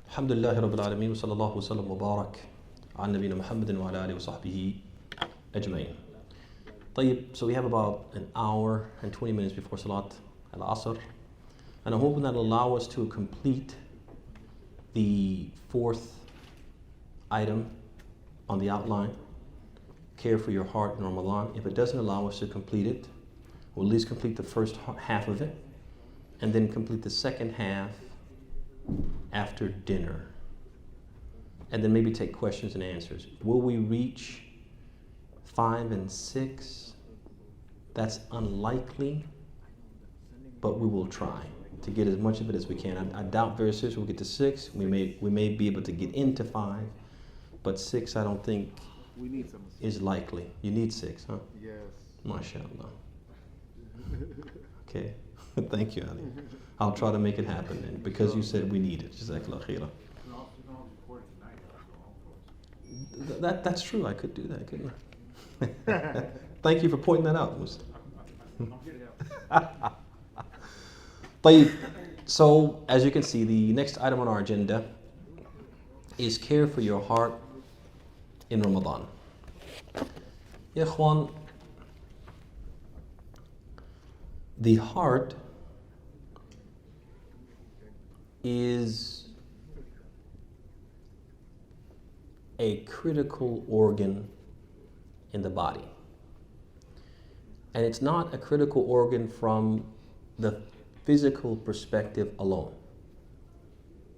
Alhamdulillah Rabbil Alameen wa sallallahu wa sallam wa barak ala nabina Muhammadin wa ala alihi wa sahbihi ajma'in. طيب, so we have about an hour and 20 minutes before Salat al-Asr, and I'm hoping that will allow us to complete the fourth item on the outline, care for your heart in Ramadan. If it doesn't allow us to complete it, we'll at least complete the first half of it, and then complete the second half after dinner, and then maybe take questions and answers. Will we reach 5 and 6? That's unlikely, but we will try to get as much of it as we can. I doubt very seriously we'll get to 6. We may be able to get into 5, but 6 I don't think is likely. You need 6, huh? Yes. MashaAllah. Okay. Thank you, Ali. I'll try to make it happen, and because you said we need it. Jazakallah khairah. That's true. I could do that, couldn't I? Thank you for pointing that out, Musa. طيب, so as you can see, the next item on our agenda is care for your heart in Ramadan. Ya Ikhwan, the heart is a critical organ in the body. And it's not a critical organ from the physical perspective alone.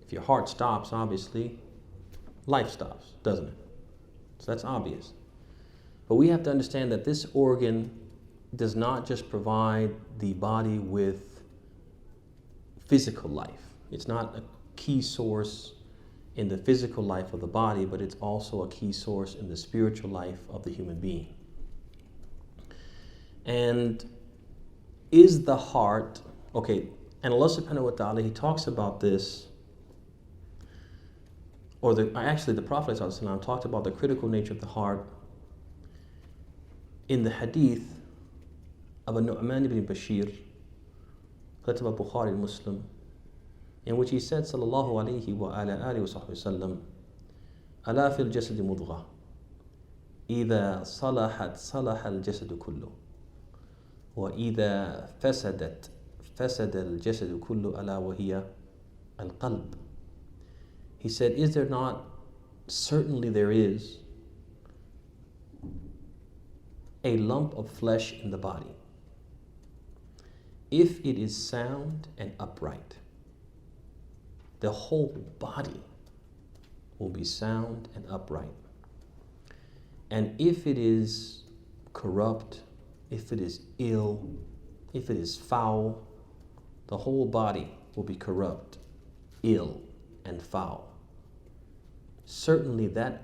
If your heart stops, obviously, life stops, doesn't it? So that's obvious. But we have to understand that this organ does not just provide the body with physical life. It's not a key source in the physical life of the body, but it's also a key source in the spiritual life of the human being. And is the heart, okay, and Allah subhanahu wa ta'ala, He talks about this, or actually the Prophet ﷺ talked about the critical nature of the heart in the hadith of Nu'man ibn Bashir, Khatib al-Bukhari al-Muslim, in which he said, sallallahu alayhi wa ala alihi wa sahbihi sallam, ala fil jasad mudghah, idha salahat salaha al-jasad kullu, wa idha fasadat fasada al-jasad kullu, ala wa hiya al-qalb. He said, is there not? Certainly there is a lump of flesh in the body. If it is sound and upright, the whole body will be sound and upright. And if it is corrupt, if it is ill, if it is foul, the whole body will be corrupt, ill, and foul. Certainly that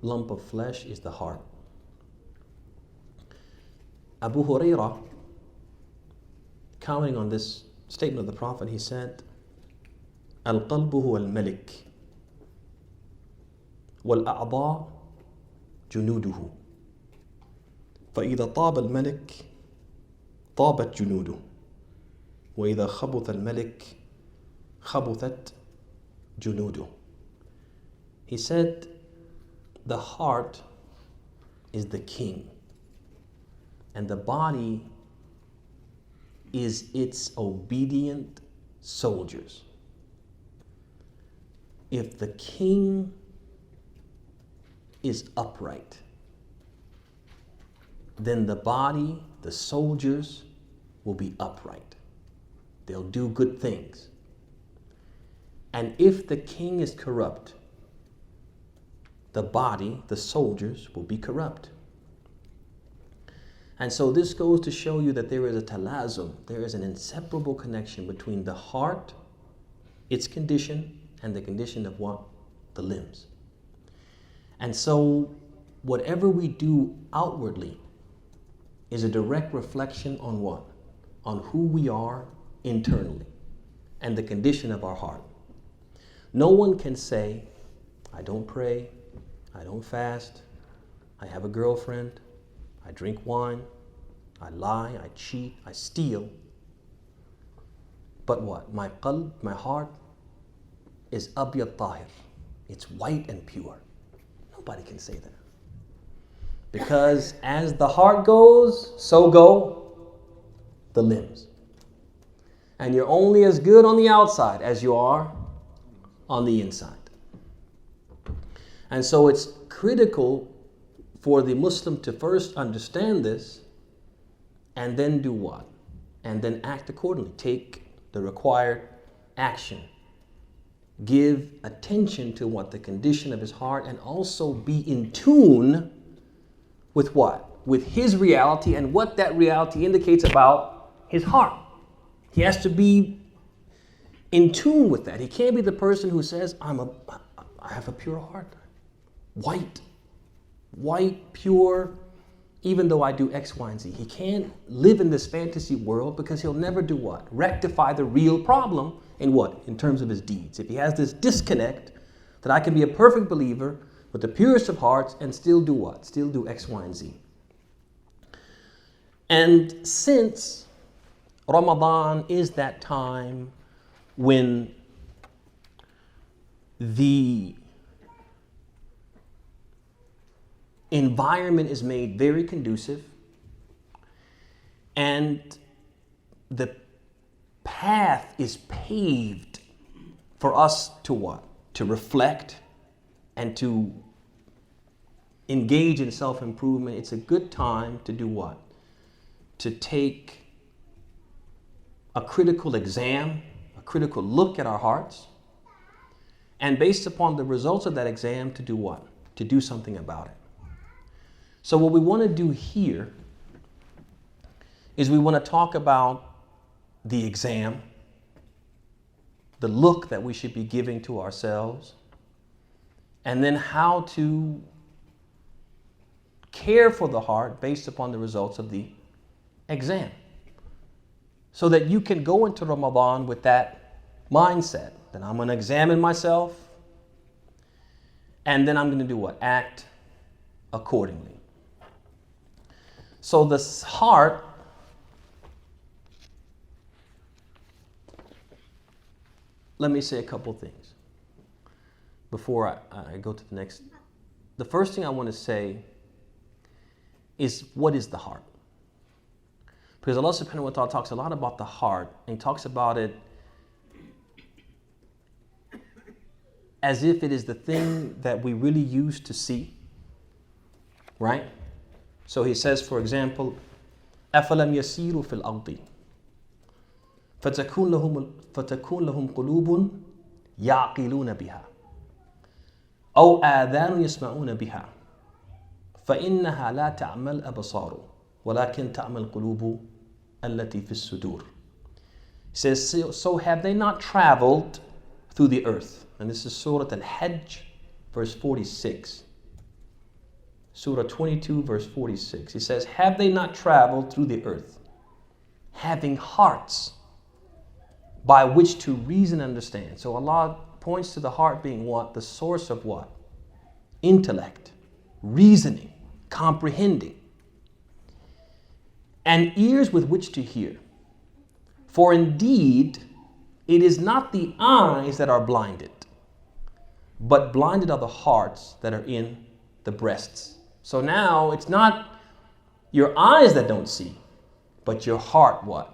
lump of flesh is the heart. Abu Hurairah, commenting on this statement of the Prophet, he said, القلب هو الملك والأعضاء جنوده فإذا طاب الملك طابت جنوده وإذا خبث الملك خبثت جنوده. He said, the heart is the king and the body is its obedient soldiers. If the king is upright, then the body, the soldiers, will be upright. They'll do good things. And if the king is corrupt, the body, the soldiers, will be corrupt. And so this goes to show you that there is a talazum, there is an inseparable connection between the heart, its condition, and the condition of what? The limbs. And so whatever we do outwardly is a direct reflection on what? On who we are internally and the condition of our heart. No one can say, I don't pray, I don't fast, I have a girlfriend, I drink wine, I lie, I cheat, I steal. But what? My qalb, my heart, is abyad tahir. It's white and pure. Nobody can say that. Because as the heart goes, so go the limbs. And you're only as good on the outside as you are on the inside. And so it's critical for the Muslim to first understand this and then do what? And then act accordingly. Take the required action. Give attention to what the condition of his heart, and also be in tune with what? With his reality and what that reality indicates about his heart. He has to be in tune with that. He can't be the person who says, I have a pure heart. White, pure, even though I do X, Y, and Z. He can't live in this fantasy world because he'll never do what? Rectify the real problem in what? In terms of his deeds. If he has this disconnect that I can be a perfect believer with the purest of hearts and still do what? Still do X, Y, and Z. And since Ramadan is that time when the environment is made very conducive and the path is paved for us to what? To reflect and to engage in self-improvement. It's a good time to do what? To take a critical exam, a critical look at our hearts, and based upon the results of that exam, to do what? To do something about it. So what we want to do here is we want to talk about the exam, the look that we should be giving to ourselves, and then how to care for the heart based upon the results of the exam. So that you can go into Ramadan with that mindset, that I'm going to examine myself, and then I'm going to do what? Act accordingly. So this heart let me say a couple things before I go to the next. The first thing I want to say is, what is the heart? Because Allah subhanahu wa ta'ala talks a lot about the heart, and He talks about it as if it is the thing that we really use to see, right? So He says, for example, أَفَلَمْ يَسِيرُوا فِي الْأَرْضِ فَتَكُونْ لَهُمْ قُلُوبٌ يَعْقِلُونَ بِهَا أَوْ آذَانٌ يَسْمَعُونَ بِهَا فَإِنَّهَا لَا تَعْمَى الْأَبْصَارُ وَلَكِنْ تَعْمَى الْقُلُوبُ الَّتِي فِي الصُّدُورِ. He says, so have they not traveled through the earth? And this is Surah Al-Hajj, verse 46. Surah 22, verse 46. He says, have they not traveled through the earth, having hearts by which to reason and understand? So Allah points to the heart being what? The source of what? Intellect, reasoning, comprehending. And ears with which to hear. For indeed, it is not the eyes that are blinded, but blinded are the hearts that are in the breasts. So now it's not your eyes that don't see, but your heart what?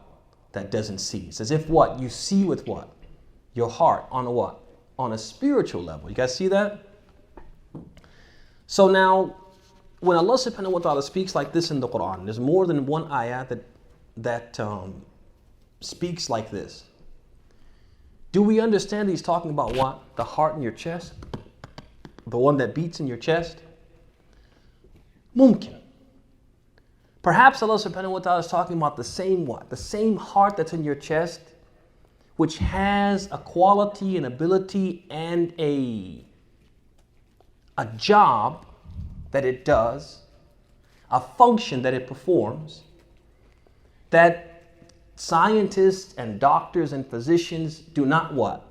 That doesn't see. It's as if what? You see with what? Your heart on a what? On a spiritual level. You guys see that? So now, when Allah subhanahu wa ta'ala speaks like this in the Quran, there's more than one ayah that speaks like this. Do we understand He's talking about what? The heart in your chest? The one that beats in your chest? Mumkin. Perhaps Allah subhanahu wa ta'ala is talking about the same what? The same heart that's in your chest, which has a quality, an ability, and a job that it does, a function that it performs, that scientists and doctors and physicians do not what?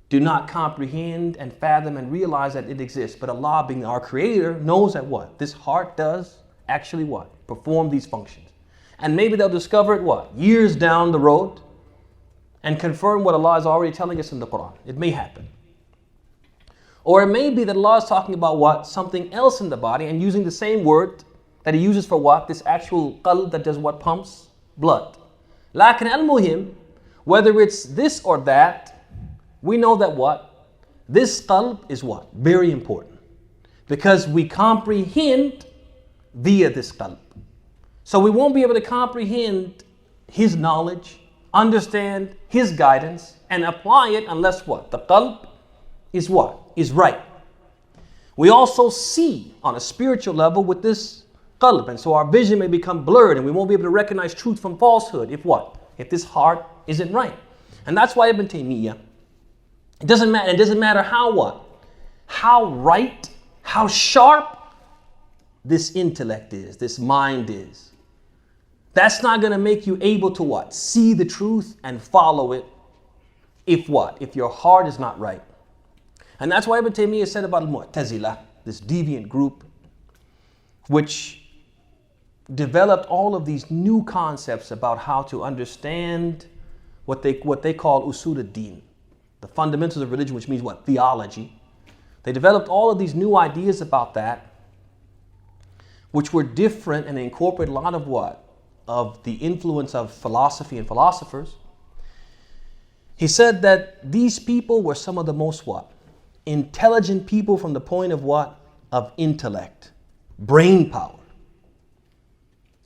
Do not comprehend and fathom and realize that it exists. But Allah, being our creator, knows that what? This heart does actually what? Perform these functions. And maybe they'll discover it what? Years down the road and confirm what Allah is already telling us in the Quran. It may happen. Or it may be that Allah is talking about what? Something else in the body and using the same word that He uses for what? This actual qalb that does what? Pumps blood. Lakin al-muhim, whether it's this or that, we know that what? This qalb is what? Very important. Because we comprehend via this qalb. So we won't be able to comprehend His knowledge, understand His guidance, and apply it unless what? The qalb is what? Is right. We also see on a spiritual level with this qalb, and so our vision may become blurred and we won't be able to recognize truth from falsehood if what? If this heart isn't right. And that's why Ibn Taymiyyah, it doesn't matter how what? How right, how sharp this intellect is, this mind is. That's not going to make you able to what? See the truth and follow it if what? If your heart is not right. And that's why Ibn Taymiyyah said about Mu'tazila, this deviant group, which developed all of these new concepts about how to understand what they call usul ad-din, the fundamentals of religion, which means what? Theology. They developed all of these new ideas about that, which were different and incorporate a lot of what? Of the influence of philosophy and philosophers. He said that these people were some of the most what? Intelligent people from the point of what? Of intellect, brain power.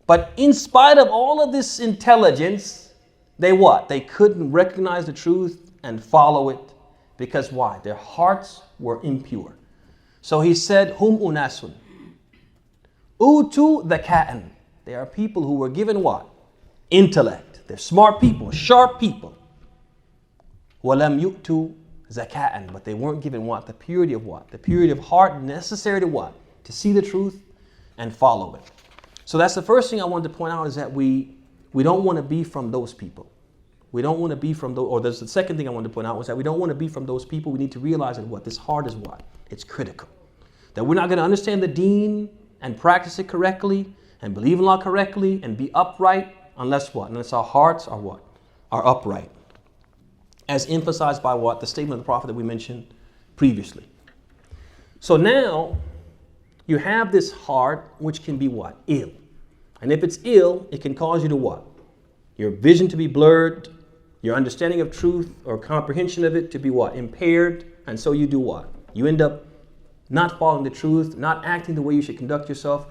But in spite of all of this intelligence, they what? They couldn't recognize the truth and follow it. Because why? Their hearts were impure. So he said, Hum unasun. Utu dhaka'an. They are people who were given what? Intellect. They're smart people, sharp people. Walam yu'tu zaka'an. But they weren't given what? The purity of what? The purity of heart necessary to what? To see the truth and follow it. So that's the first thing I wanted to point out, is that we don't want to be from those people. We don't want to be from those, or there's the second thing I wanted to point out, was that we don't want to be from those people. We need to realize that what? This heart is what? It's critical. That we're not going to understand the deen and practice it correctly and believe in Allah correctly and be upright unless what? Unless our hearts are what? Are upright. As emphasized by what? The statement of the Prophet that we mentioned previously. So now you have this heart which can be what? Ill. And if it's ill, it can cause you to what? Your vision to be blurred, your understanding of truth or comprehension of it to be what? Impaired. And so you do what? You end up not following the truth, not acting the way you should conduct yourself,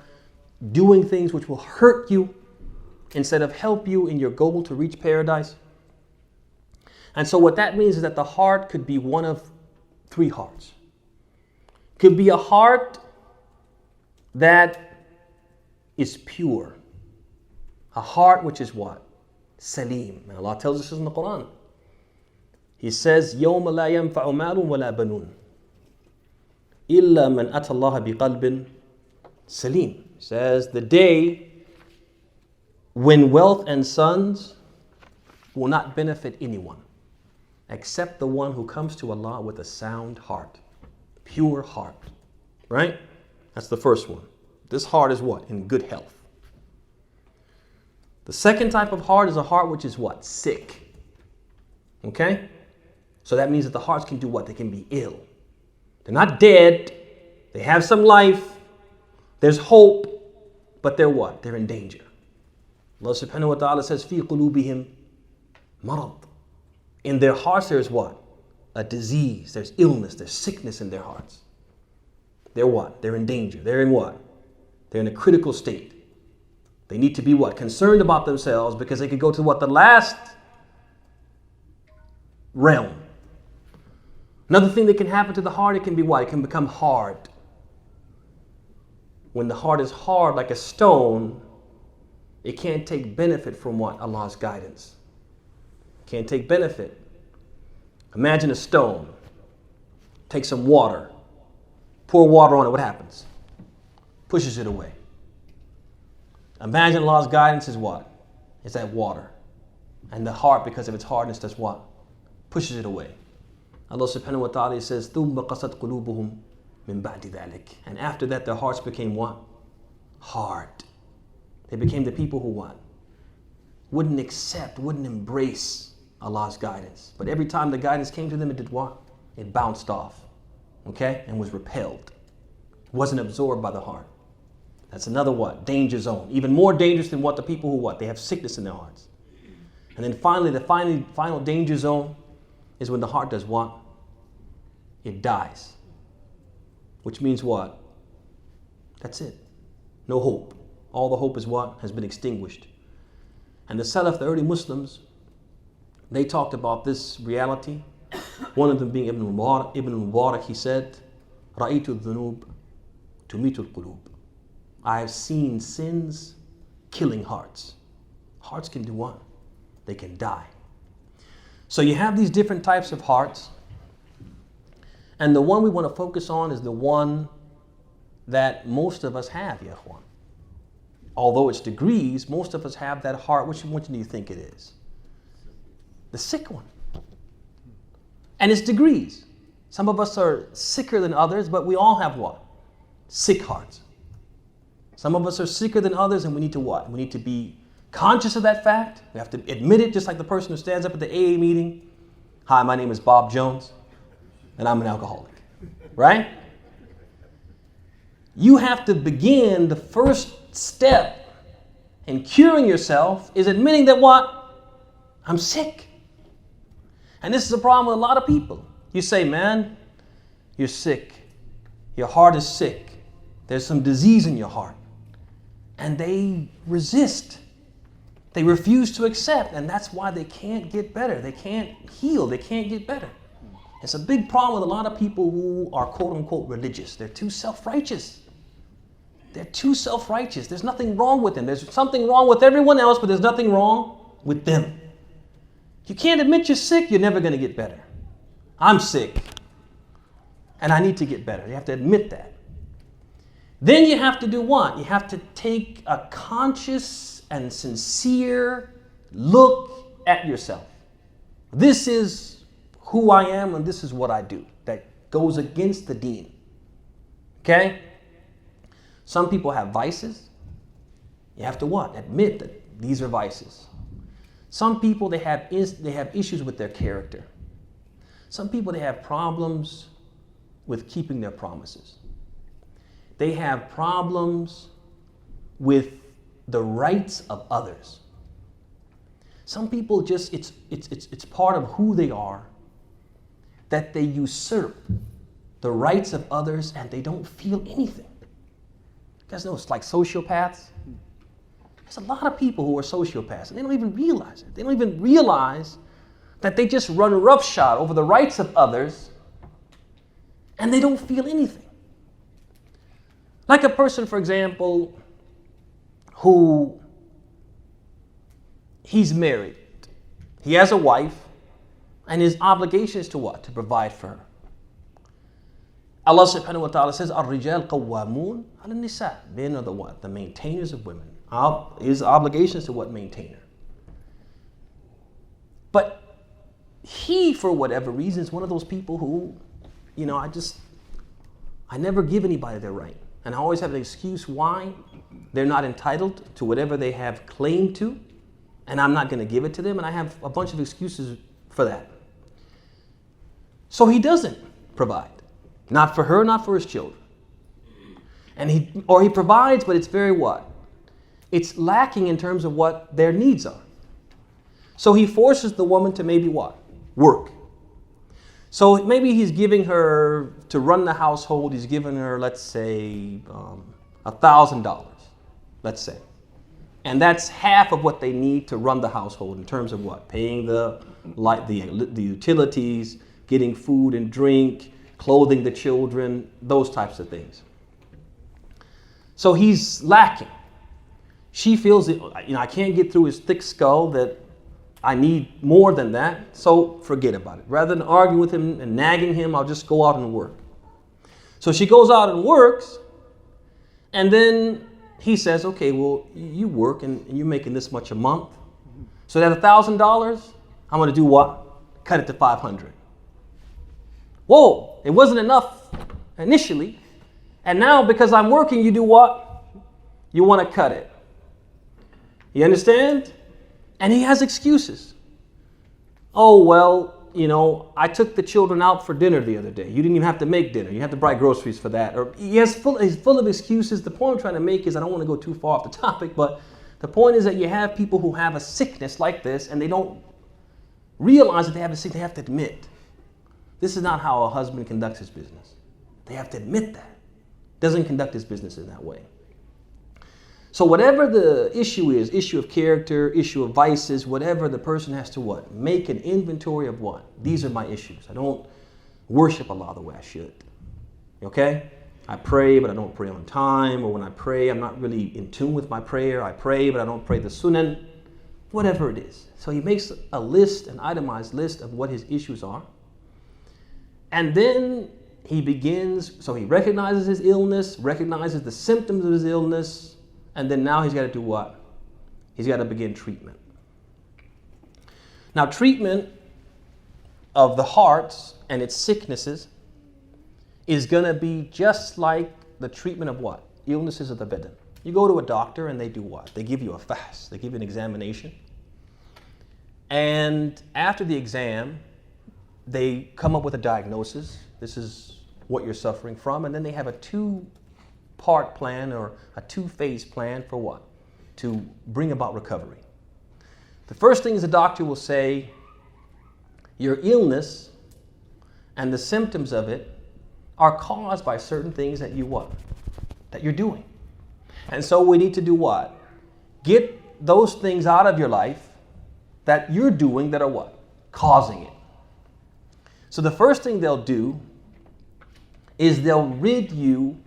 doing things which will hurt you instead of help you in your goal to reach paradise. And so what that means is that the heart could be one of three hearts. Could be a heart that is pure. A heart which is what? Salim. And Allah tells us this in the Quran. He says, يَوْمَ لَا يَنْفَعُ مَالٌ وَلَا بَنُونَ إِلَّا مَنْ أَتَى اللَّهَ بِقَلْبٍ سَلِيمٍ. He says, the day when wealth and sons will not benefit anyone except the one who comes to Allah with a sound heart, pure heart. Right? That's the first one. This heart is what? In good health. The second type of heart is a heart which is what? Sick. Okay? So that means that the hearts can do what? They can be ill. They're not dead. They have some life. There's hope. But they're what? They're in danger. Allah subhanahu wa ta'ala says, فِي قُلُوبِهِمْ marad. In their hearts there's what? A disease. There's illness. There's sickness in their hearts. They're what? They're in danger. They're in what? They're in a critical state. They need to be what? Concerned about themselves, because they could go to what? The last realm. Another thing that can happen to the heart, it can be what? It can become hard. When the heart is hard like a stone, it can't take benefit from what? Allah's guidance. Can't take benefit. Imagine a stone. Take some water. Pour water on it. What happens? Pushes it away. Imagine Allah's guidance is what? Is that water. And the heart, because of its hardness, does what? Pushes it away. Allah subhanahu wa ta'ala says, ثُمَّ قَسَتْ قُلُوبُهُمْ مِنْ بَعْدِ ذَلِكَ. And after that, their hearts became what? Hard. They became the people who what? Wouldn't accept, wouldn't embrace Allah's guidance. But every time the guidance came to them, it did what? It bounced off. okay, and was repelled. Wasn't absorbed by the heart. That's another what? Danger zone. Even more dangerous than what the people who what? They have sickness in their hearts. And then finally, the final danger zone is when the heart does what? It dies. Which means what? That's it. No hope. All the hope is what? Has been extinguished. And the Salaf, the early Muslims, they talked about this reality. One of them being Ibn Mubarak, he said, رَأَيْتُ الذُّنُوبِ تُمِيتُ الْقُلُوبِ. I have seen sins killing hearts. Hearts can do what? They can die. So you have these different types of hearts. And the one we want to focus on is the one that most of us have, ya ikhwan. Although it's degrees, most of us have that heart. Which one do you think it is? The sick one. And it's degrees. Some of us are sicker than others, but we all have what? Sick hearts. Some of us are sicker than others, and we need to what? We need to be conscious of that fact. We have to admit it, just like the person who stands up at the AA meeting. Hi, my name is Bob Jones, and I'm an alcoholic. Right? You have to begin, the first step in curing yourself is admitting that what? I'm sick. And this is a problem with a lot of people. You say, man, you're sick. Your heart is sick. There's some disease in your heart. And they resist. They refuse to accept. And that's why they can't get better. They can't heal. They can't get better. It's a big problem with a lot of people who are quote unquote religious. They're too self-righteous. They're too self-righteous. There's nothing wrong with them. There's something wrong with everyone else, but there's nothing wrong with them. You can't admit you're sick, you're never going to get better. I'm sick, and I need to get better. You have to admit that. Then you have to do what? You have to take a conscious and sincere look at yourself. This is who I am, and this is what I do. That goes against the deen. Okay? Some people have vices. You have to what? Admit that these are vices. Some people, they have issues with their character. Some people, they have problems with keeping their promises. They have problems with the rights of others. Some people just, it's part of who they are that they usurp the rights of others and they don't feel anything. You guys know it's like sociopaths. There's a lot of people who are sociopaths and they don't even realize it. They don't even realize that they just run roughshod over the rights of others and they don't feel anything. Like a person, for example, who he's married. He has a wife and his obligation is to what? To provide for her. Allah subhanahu wa ta'ala says, Ar-rijal qawwamun ala nisa. Men are the what? The maintainers of women. His obligation is to what? Maintain her. But he, for whatever reason, is one of those people who, I never give anybody their right. And I always have an excuse why they're not entitled to whatever they have claim to. And I'm not going to give it to them. And I have a bunch of excuses for that. So he doesn't provide. Not for her, not for his children. And he provides, but it's very what? It's lacking in terms of what their needs are. So he forces the woman to maybe what? Work. So maybe he's giving her, to run the household, he's giving her, let's say, $1,000, let's say. And that's half of what they need to run the household in terms of what? Paying the utilities, getting food and drink, clothing the children, those types of things. So he's lacking. She feels that, I can't get through his thick skull that I need more than that, so forget about it. Rather than arguing with him and nagging him, I'll just go out and work. So she goes out and works, and then he says, okay, well, you work and you're making this much a month. So that $1,000, I'm going to do what? Cut it to $500. Whoa, it wasn't enough initially. And now because I'm working, you do what? You want to cut it. You understand? And he has excuses. Oh, well, I took the children out for dinner the other day. You didn't even have to make dinner. You have to buy groceries for that. Or he's full of excuses. The point I'm trying to make is, I don't want to go too far off the topic, but the point is that you have people who have a sickness like this and they don't realize that they have a sickness. They have to admit, this is not how a husband conducts his business. They have to admit that. Doesn't conduct his business in that way. So whatever the issue is, issue of character, issue of vices, whatever, the person has to what? Make an inventory of what? These are my issues. I don't worship Allah the way I should. Okay? I pray, but I don't pray on time. Or when I pray, I'm not really in tune with my prayer. I pray, but I don't pray the sunan. Whatever it is. So he makes a list, an itemized list of what his issues are. And then he begins, so he recognizes his illness, recognizes the symptoms of his illness, and then now he's got to do what? He's got to begin treatment. Now, treatment of the heart and its sicknesses is going to be just like the treatment of what? Illnesses of the badan. You go to a doctor and they do what? They give you a fahs, they give you an examination. And after the exam, they come up with a diagnosis. This is what you're suffering from. And then they have a two-part plan or a two-phase plan for what? To bring about recovery. The first thing is the doctor will say, your illness and the symptoms of it are caused by certain things that you what? That you're doing. And so we need to do what? Get those things out of your life that you're doing that are what? Causing it. So the first thing they'll do is they'll rid you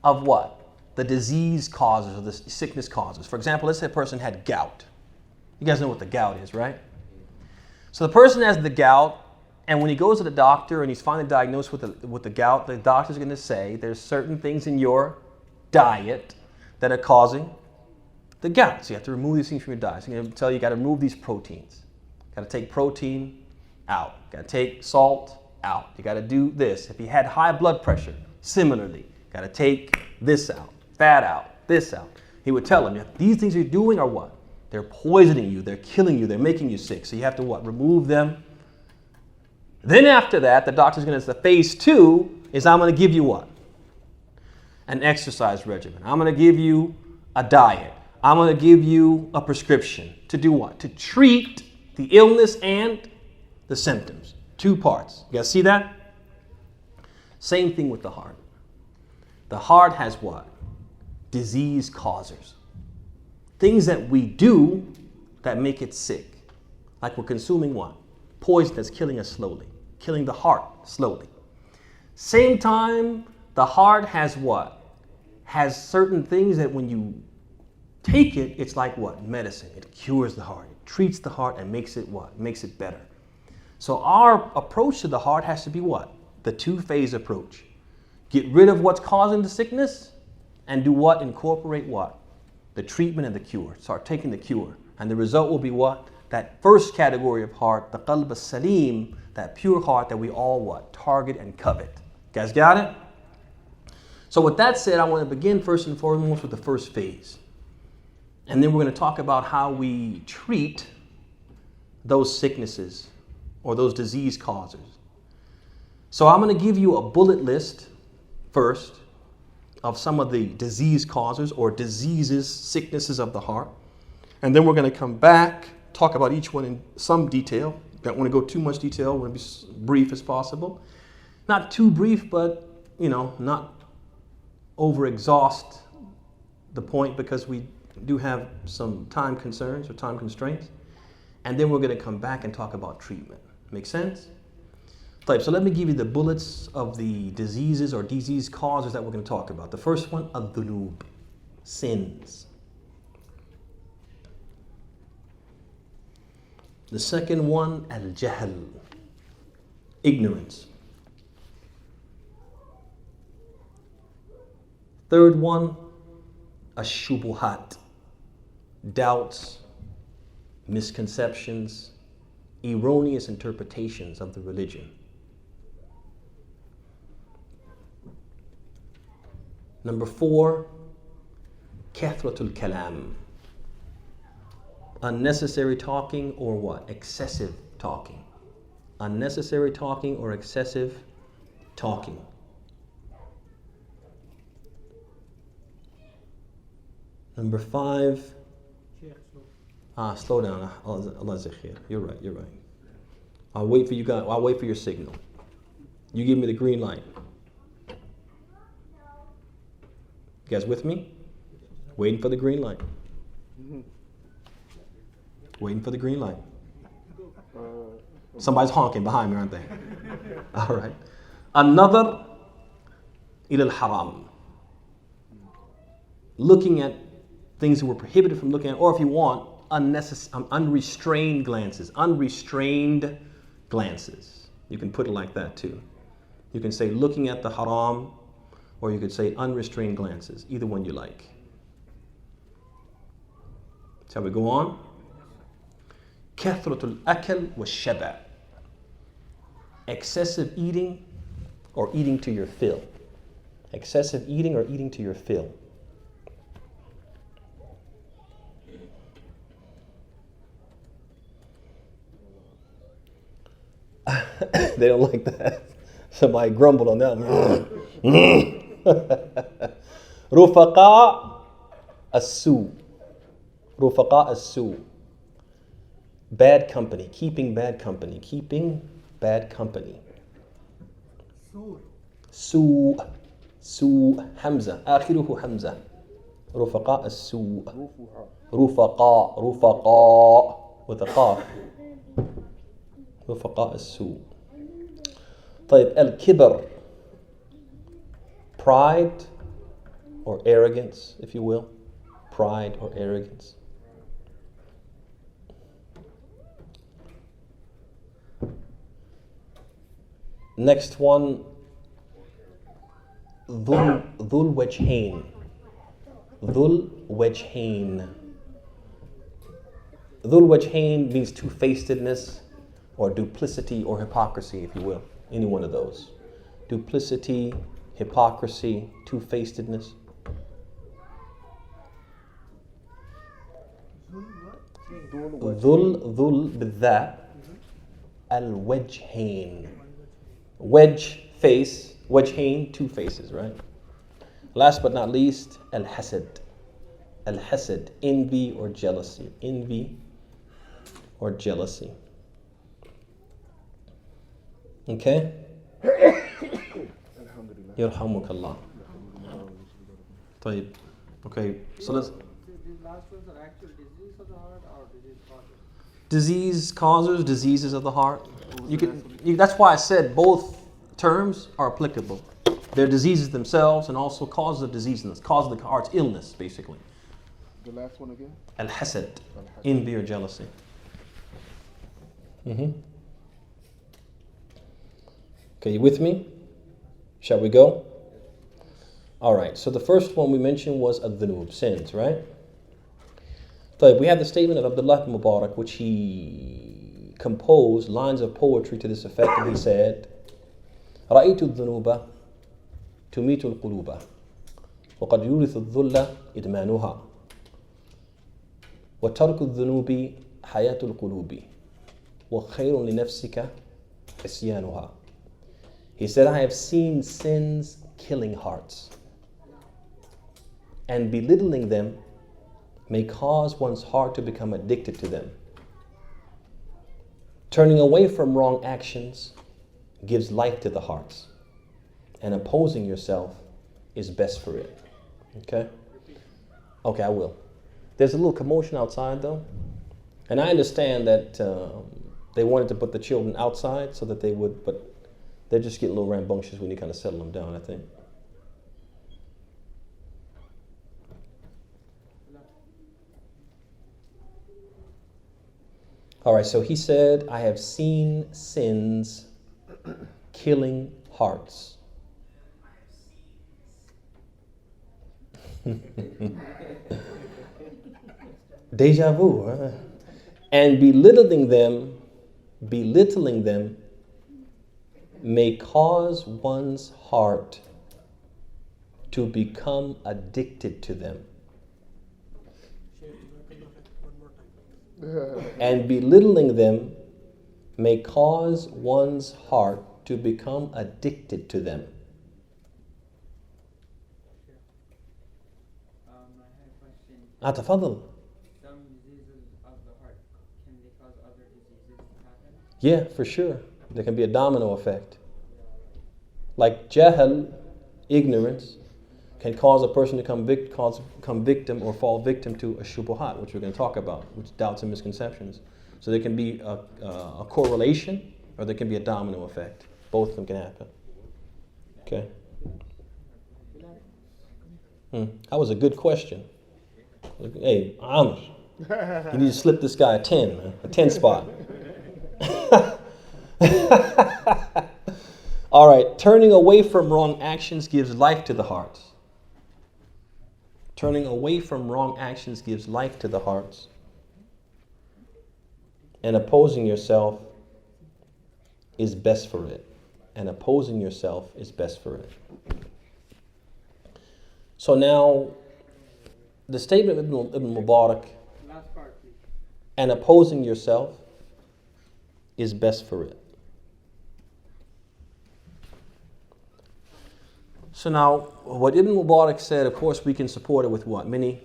of what? The disease causes or the sickness causes. For example, let's say a person had gout. You guys know what the gout is, right? So the person has the gout, and when he goes to the doctor and he's finally diagnosed with the gout, the doctor's going to say there's certain things in your diet that are causing the gout. So you have to remove these things from your diet. So he's going to tell you, you got to remove these proteins. You got to take protein out. You got to take salt out. You got to do this. If you had high blood pressure, similarly, you got to take this out, that out, this out. He would tell him, these things you're doing are what? They're poisoning you, they're killing you, they're making you sick. So you have to what? Remove them. Then after that, the doctor's going to say, phase 2 is I'm going to give you what? An exercise regimen. I'm going to give you a diet. I'm going to give you a prescription to do what? To treat the illness and the symptoms. 2 parts. You guys see that? Same thing with the heart. The heart has what? Disease causers. Things that we do that make it sick. Like we're consuming what? Poison that's killing us slowly. Killing the heart slowly. Same time, the heart has what? Has certain things that when you take it, it's like what? Medicine. It cures the heart. It treats the heart and makes it what? Makes it better. So our approach to the heart has to be what? The 2-phase approach. Get rid of what's causing the sickness and do what? Incorporate what? The treatment and the cure. Start taking the cure. And the result will be what? That first category of heart, the qalb as-salim, that pure heart that we all what? Target and covet. You guys got it? So with that said, I want to begin first and foremost with the first phase. And then we're going to talk about how we treat those sicknesses or those disease causers. So I'm going to give you a bullet list first of some of the disease causers or diseases, sicknesses of the heart. And then we're going to come back, talk about each one in some detail. Don't want to go too much detail. I want to be as brief as possible. Not too brief, but, not over-exhaust the point because we do have some time concerns or time constraints. And then we're going to come back and talk about treatment. Make sense? So let me give you the bullets of the diseases or disease causes that we're going to talk about. The first one, al-dhunub, sins. The second one, al-jahl, ignorance. Third one, ash-shubuhat, doubts, misconceptions, erroneous interpretations of the religion. Number 4, kathratul kalam, unnecessary talking or what? Excessive talking. unnecessary talking or excessive talking. Number 5. Slow down. Allah Zakhir. You're right. I'll wait for you guys. I'll wait for your signal. You give me the green light. You guys with me? Waiting for the green light. Waiting for the green light. Somebody's honking behind me, aren't they? All right. Another ila al-haram. Looking at things that were prohibited from looking at, or if you want, unrestrained glances. Unrestrained glances. You can put it like that too. You can say looking at the haram, or you could say unrestrained glances. Either one you like. Shall we go on? كثرة الأكل والشبع. Excessive eating or eating to your fill. Excessive eating or eating to your fill. They don't like that. Somebody grumbled on that one. رفقاء السوء. رفقاء السوء. Bad company. Keeping bad company. Keeping bad company. سوء. سوء. حمزة. آخره حمزة. رفقاء السوء. رفقاء. رفقاء. with a قاف. رفقاء السوء. طيب الكبر. Pride or arrogance, if you will. Pride or arrogance. Next one, ذو الوجهين. ذو الوجهين. ذو الوجهين means two-facedness or duplicity or hypocrisy, if you will. Any one of those. Duplicity, hypocrisy, two-facedness. ذل بالذات الوجهين. Wedge face, wajhain, two faces, right? Last but not least, al-hasad. Al-hasad, envy or jealousy. Envy or jealousy. Okay? Yarhamukallah. طيب. Okay, so let's... These last ones are actual disease of the heart or disease causes? Disease causes, diseases of the heart. That's why I said both terms are applicable. They're diseases themselves and also causes of diseases, cause of the heart's illness, basically. The last one again? Al-hasad, envy or jealousy. Okay, you with me? Shall we go? All right, so the first one we mentioned was ad-dhunub, sins, right? So we have the statement of Abd'Llah ibn Mubarak, which he composed lines of poetry to this effect, and he said, رأيت الذنوب تميت القلوب وقد يورث الذل إدمانها وترك الذنوب حياة القلوب وخير لنفسك عصيانها. He said, I have seen sins killing hearts, and belittling them may cause one's heart to become addicted to them. Turning away from wrong actions gives life to the hearts, and opposing yourself is best for it. Okay? Okay, I will. There's a little commotion outside though, and I understand that they wanted to put the children outside so that they would, but they're just getting a little rambunctious. We need to kind of settle them down, I think. All right, so he said, I have seen sins killing hearts. Deja vu, huh? And belittling them may cause one's heart to become addicted to them. And belittling them may cause one's heart to become addicted to them. I have a question. تفضل. Some diseases of the heart, can they cause other diseases to happen? Yeah, for sure. There can be a domino effect. Like jahl, ignorance, can cause a person to become victim or fall victim to a shubuhat, which we're going to talk about, which doubts and misconceptions. So there can be a correlation, or there can be a domino effect. Both of them can happen. Okay. That was a good question. Hey, Amr, you need to slip this guy a 10, man, a 10 spot. All right, turning away from wrong actions gives life to the hearts. Turning away from wrong actions gives life to the hearts. And opposing yourself is best for it. And opposing yourself is best for it. So now, the statement of Ibn Mubarak, Last part, please. and opposing yourself is best for it. So now, what Ibn Mubarak said, of course, we can support it with what? Many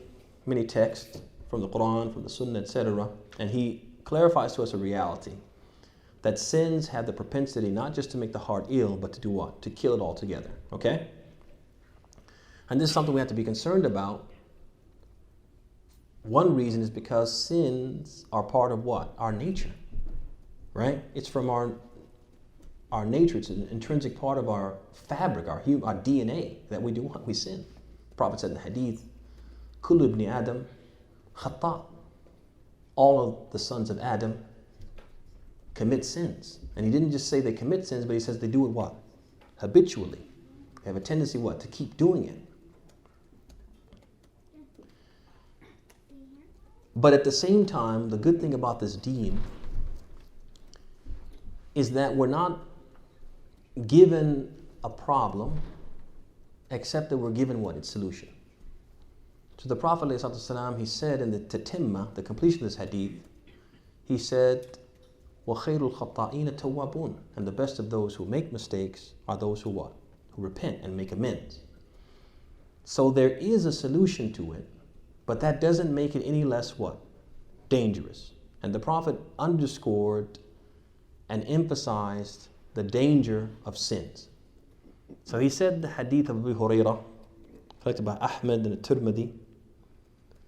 texts from the Quran, from the Sunnah, etc. And he clarifies to us a reality that sins have the propensity not just to make the heart ill, but to do what? To kill it altogether. Okay? And this is something we have to be concerned about. One reason is because sins are part of what? Our nature. Right? It's from our nature. It's an intrinsic part of our fabric, our DNA, that we do what? We sin. The Prophet said in the hadith, Kullu ibn Adam khata. All of the sons of Adam commit sins. And he didn't just say they commit sins, but he says they do it what? Habitually. They have a tendency what? To keep doing it. But at the same time, the good thing about this deen is that we're not given a problem except that we're given what? Its solution. So the Prophet ﷺ, he said in the tatimma, the completion of this hadith, he said, وَخَيْرُ الْخَطَّائِينَ تَوَّابُونَ. And the best of those who make mistakes are those who what? Who repent and make amends. So there is a solution to it, but that doesn't make it any less what? Dangerous. And the Prophet underscored and emphasized the danger of sins. So he said the hadith of Abu Hurairah, collected by Ahmed and Tirmidhi.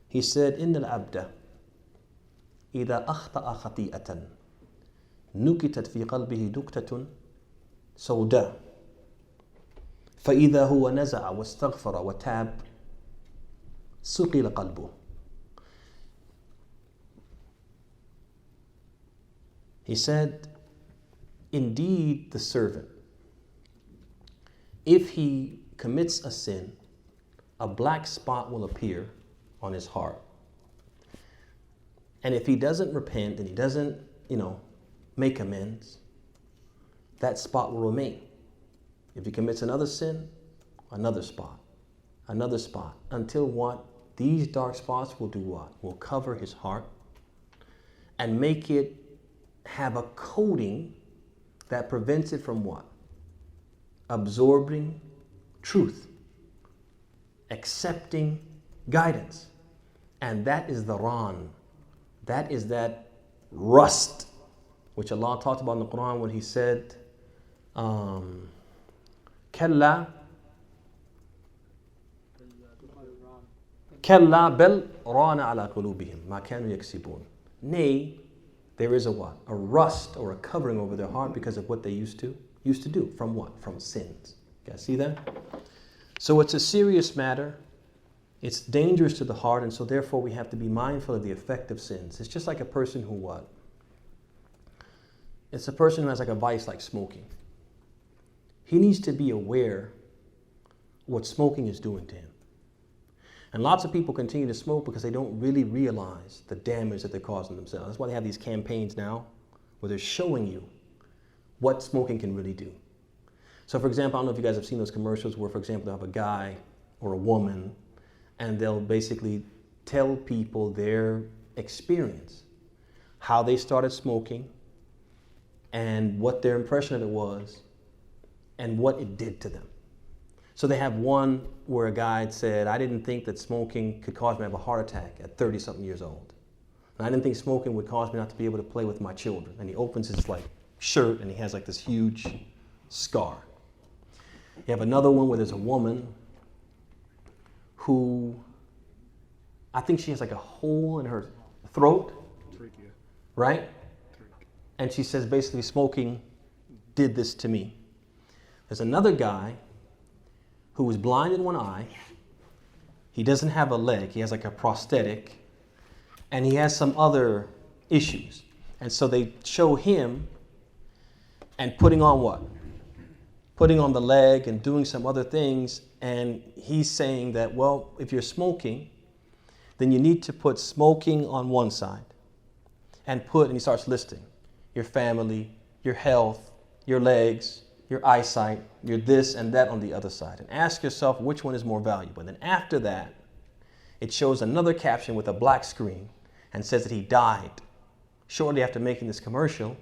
He said, إِنَّ الْعَبْدَ إِذَا أَخْطَأَ خَطِيئَةً نُكِتَتْ فِي قَلْبِهِ دُكْتَةٌ سَوْدَاء فَإِذَا هُوَ نَزَعَ وَاسْتَغْفَرَ وَتَابَ سُقِلَ قَلْبُهُ. He said, indeed the servant, if he commits a sin, a black spot will appear on his heart. And if he doesn't repent and he doesn't, make amends, that spot will remain. If he commits another sin, another spot, until what? These dark spots will do what? Will cover his heart and make it have a coating that prevents it from what? Absorbing truth, accepting guidance. And that is the ran. That is that rust, which Allah talked about in the Quran when He said, كلا بل ران على قلوبهم ما كانوا يكسبون. Nay, there is a what? A rust or a covering over their heart because of what they used to do. From what? From sins. You guys see that? So it's a serious matter. It's dangerous to the heart, and so therefore we have to be mindful of the effect of sins. It's just like a person who what? It's a person who has like a vice like smoking. He needs to be aware what smoking is doing to him. And lots of people continue to smoke because they don't really realize the damage that they're causing themselves. That's why they have these campaigns now where they're showing you what smoking can really do. So for example, I don't know if you guys have seen those commercials where, for example, they'll have a guy or a woman and they'll basically tell people their experience, how they started smoking, and what their impression of it was and what it did to them. So they have one where a guy said, I didn't think that smoking could cause me to have a heart attack at 30-something years old. And I didn't think smoking would cause me not to be able to play with my children. And he opens his like shirt and he has like this huge scar. You have another one where there's a woman who, I think she has like a hole in her throat, right? And she says basically smoking did this to me. There's another guy who was blind in one eye. He doesn't have a leg. He has like a prosthetic. And he has some other issues. And so they show him and putting on what? Putting on the leg and doing some other things. And he's saying that, well, if you're smoking, then you need to put smoking on one side. And he starts listing your family, your health, your legs, your eyesight, your this and that on the other side. And ask yourself which one is more valuable. And then after that, it shows another caption with a black screen and says that he died shortly after making this commercial,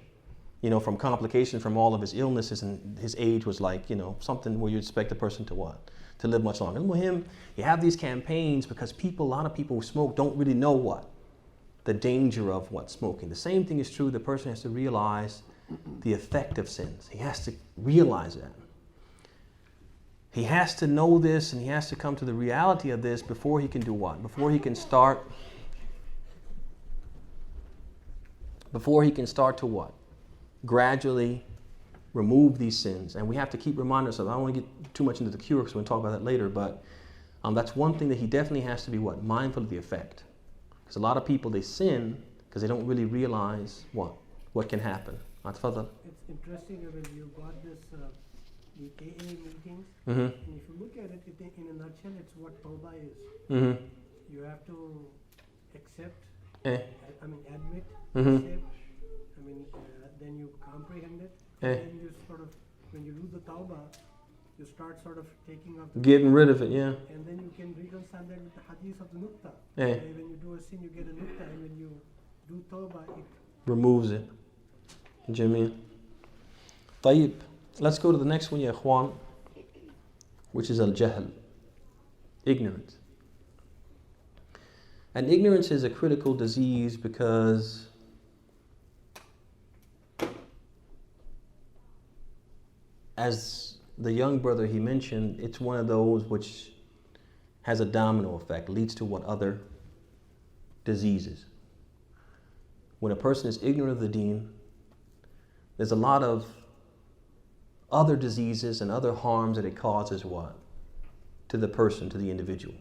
from complications from all of his illnesses, and his age was like, something where you expect a person to what? To live much longer. And with him, you have these campaigns because a lot of people who smoke don't really know what? The danger of what smoking. The same thing is true. The person has to realize the effect of sins. He has to realize that. He has to know this, and he has to come to the reality of this before he can do what? Before he can start to what? Gradually remove these sins. And we have to keep reminding ourselves. I don't want to get too much into the cure because we're going to talk about that later, but that's one thing that he definitely has to be what? Mindful of the effect. Because a lot of people, they sin because they don't really realize what can happen. It's interesting when you got this the AA meetings, Mm-hmm. and if you look at it in a nutshell, it's what tawbah is. Mm-hmm. You have to accept, admit, Mm-hmm. accept, then you comprehend it, and then you sort of, when you do the tawbah, you start sort of taking up Getting rid of it, yeah. and then you can reconcile that with the hadith of the nukta. Yeah. When you do a sin, you get a nukta, and when you do tawbah, it Removes it. Jameel. طيب. Let's go to the next one, ya ikhwan, which is al-jahl, ignorance. And ignorance is a critical disease because as the young brother he mentioned, it's one of those which has a domino effect, leads to what other diseases. When a person is ignorant of the deen, there's a lot of other diseases and other harms that it causes what? To the person, to the individual.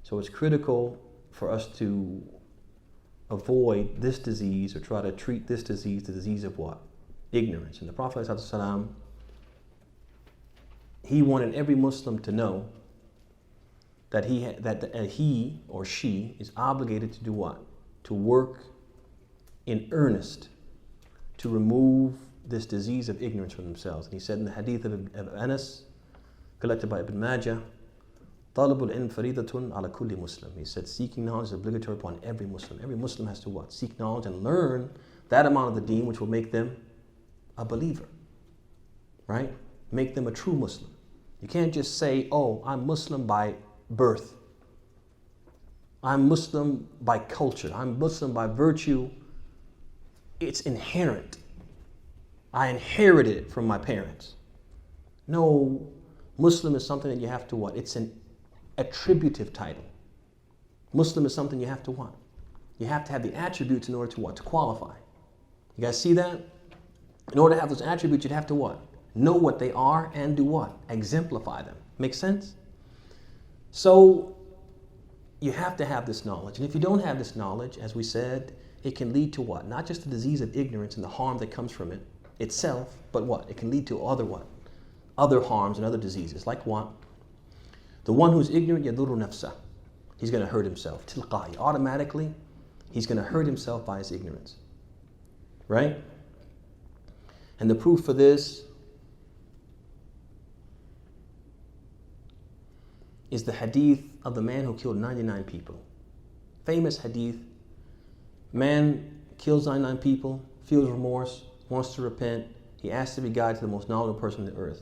So it's critical for us to avoid this disease or try to treat this disease, the disease of what? Ignorance. And the Prophet ﷺ, he wanted every Muslim to know that he or she is obligated to do what? To work in earnest to remove this disease of ignorance from themselves. And he said in the hadith of Anas, collected by Ibn Majah, طَلَبُ الْعِلْمِ فَرِيدَةٌ عَلَى كُلِّ Muslim. He said seeking knowledge is obligatory upon every Muslim. Every Muslim has to what? Seek knowledge and learn that amount of the deen which will make them a believer. Right? Make them a true Muslim. You can't just say, oh, I'm Muslim by birth. I'm Muslim by culture. I'm Muslim by virtue. It's inherent. I inherited it from my parents. No, Muslim is something that you have to what? It's an attributive title. Muslim is something you have to what? You have to have the attributes in order to what? To qualify. You guys see that? In order to have those attributes, you'd have to what? Know what they are and do what? Exemplify them. Make sense? So, you have to have this knowledge. And if you don't have this knowledge, as we said, it can lead to what? Not just the disease of ignorance and the harm that comes from it itself, but what? It can lead to other what? Other harms and other diseases. Like what? The one who's ignorant, يَضُرُّ نَفْسَهُ. He's going to hurt himself. تِلْقَائِ. Automatically, he's going to hurt himself by his ignorance. Right? And the proof for this is the hadith of the man who killed 99 people. Famous hadith. Man kills 99 people, feels remorse, wants to repent, he asks to be guided to the most knowledgeable person on the earth.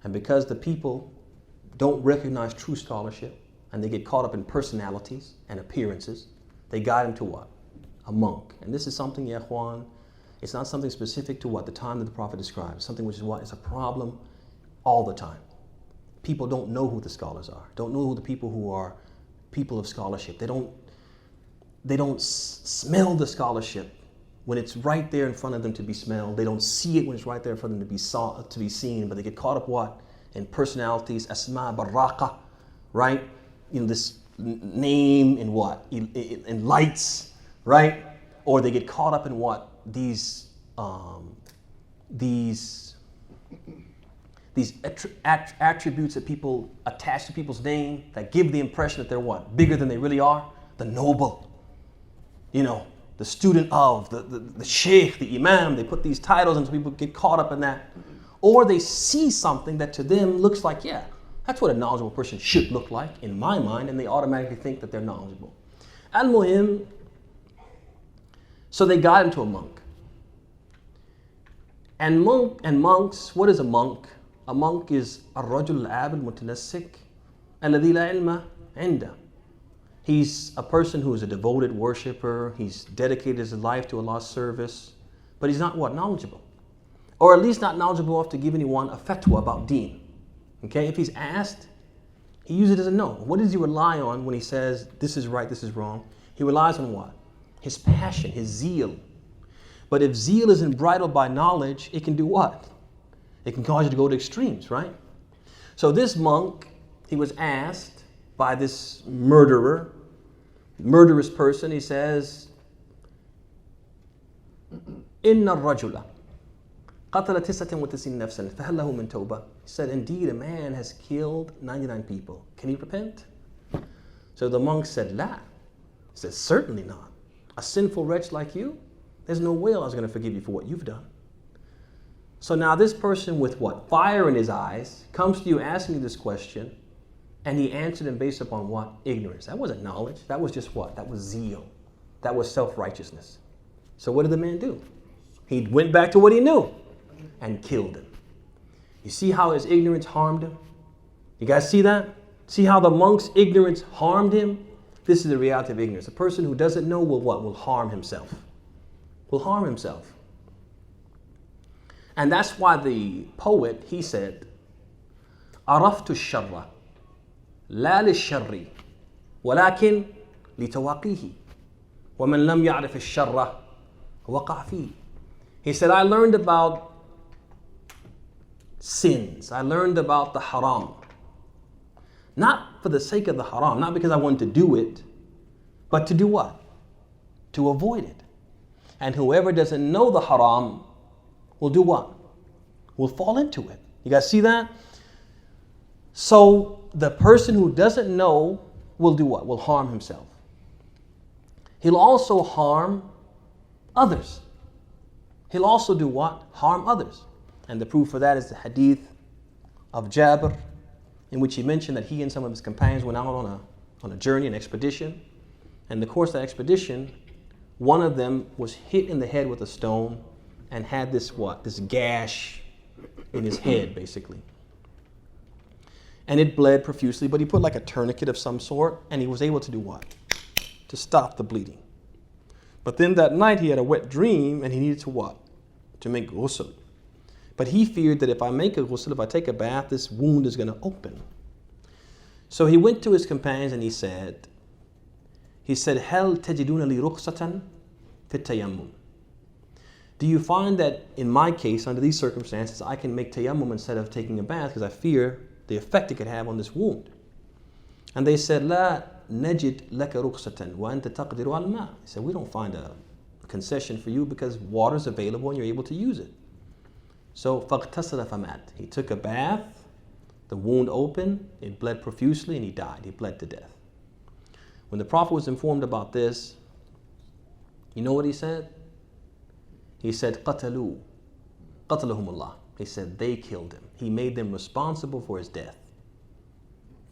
And because the people don't recognize true scholarship and they get caught up in personalities and appearances, they guide him to what? A monk. And this is something, ya ikhwan, it's not something specific to what the time that the Prophet described. Something which is what is a problem all the time. People don't know who the scholars are. Don't know who the people who are people of scholarship. They don't smell the scholarship when it's right there in front of them to be smelled. They don't see it when it's right there in front of them to be seen. But they get caught up what? In personalities, asma, baraka, right? You know, this name and what? In lights, right? Or they get caught up in what? These attributes that people attach to people's name that give the impression that they're what? Bigger than they really are. The noble, you know, the student of, the sheikh, the imam. They put these titles and people get caught up in that. Or they see something that to them looks like, yeah, that's what a knowledgeable person should look like in my mind, and they automatically think that they're knowledgeable. Al-Muhim, so they got him to a monk. And monks, what is a monk? A monk is الرجل العابد المتنسك الذي لا علم عنده. He's a person who is a devoted worshipper. He's dedicated his life to Allah's service, but he's not what? Knowledgeable. Or at least not knowledgeable enough to give anyone a fatwa about deen. Okay, if he's asked, he usually doesn't know. What does he rely on when he says, this is right, this is wrong? He relies on what? His passion, his zeal. But if zeal isn't bridled by knowledge, it can do what? It can cause you to go to extremes, right? So this monk, he was asked by this murderous person, he says, إِنَّ الرَّجُلَ قَتَلَ 99 نَفْسًا فَهَلْ لَهُ مِنْ تَوْبَةٍ. He said, indeed, a man has killed 99 people. Can he repent? So the monk said, La. He said, certainly not. A sinful wretch like you, there's no way I was going to forgive you for what you've done. So now this person with what? Fire in his eyes comes to you asking you this question, and he answered him based upon what? Ignorance. That wasn't knowledge. That was just what? That was zeal. That was self-righteousness. So what did the man do? He went back to what he knew and killed him. You see how his ignorance harmed him? You guys see that? See how the monk's ignorance harmed him? This is the reality of ignorance. A person who doesn't know will what? Will harm himself. Will harm himself. And that's why the poet, he said, عرفت الشر لا للشر ولكن لتواقيه ومن لم يعرف الشر وقع فيه. He said, I learned about sins. I learned about the haram. Not for the sake of the haram, not because I wanted to do it, but to do what? To avoid it. And whoever doesn't know the haram will do what? Will fall into it. You guys see that? So the person who doesn't know will do what? Will harm himself. He'll also harm others. He'll also do what? Harm others. And the proof for that is the hadith of Jabir, in which he mentioned that he and some of his companions went out on a journey, an expedition. And in the course of that expedition, one of them was hit in the head with a stone and had this what? This gash in his head, basically. And it bled profusely, but he put like a tourniquet of some sort, and he was able to do what? To stop the bleeding. But then that night he had a wet dream, and he needed to what? To make ghusl. But he feared that if I make a ghusl, if I take a bath, this wound is going to open. So he went to his companions and he said, هل تجدون لي رخصة في التيمم? Do you find that in my case, under these circumstances, I can make tayammum instead of taking a bath because I fear the effect it could have on this wound? And they said, لا نجد لك رخصة وأنت تقدر على الماء. He said, we don't find a concession for you because water is available and you're able to use it. So فاغتسل فمات. He took a bath, the wound opened, it bled profusely, and he died. He bled to death. When the Prophet was informed about this, you know what he said? He said, قتلوا قتلهم الله. He said, they killed him. He made them responsible for his death.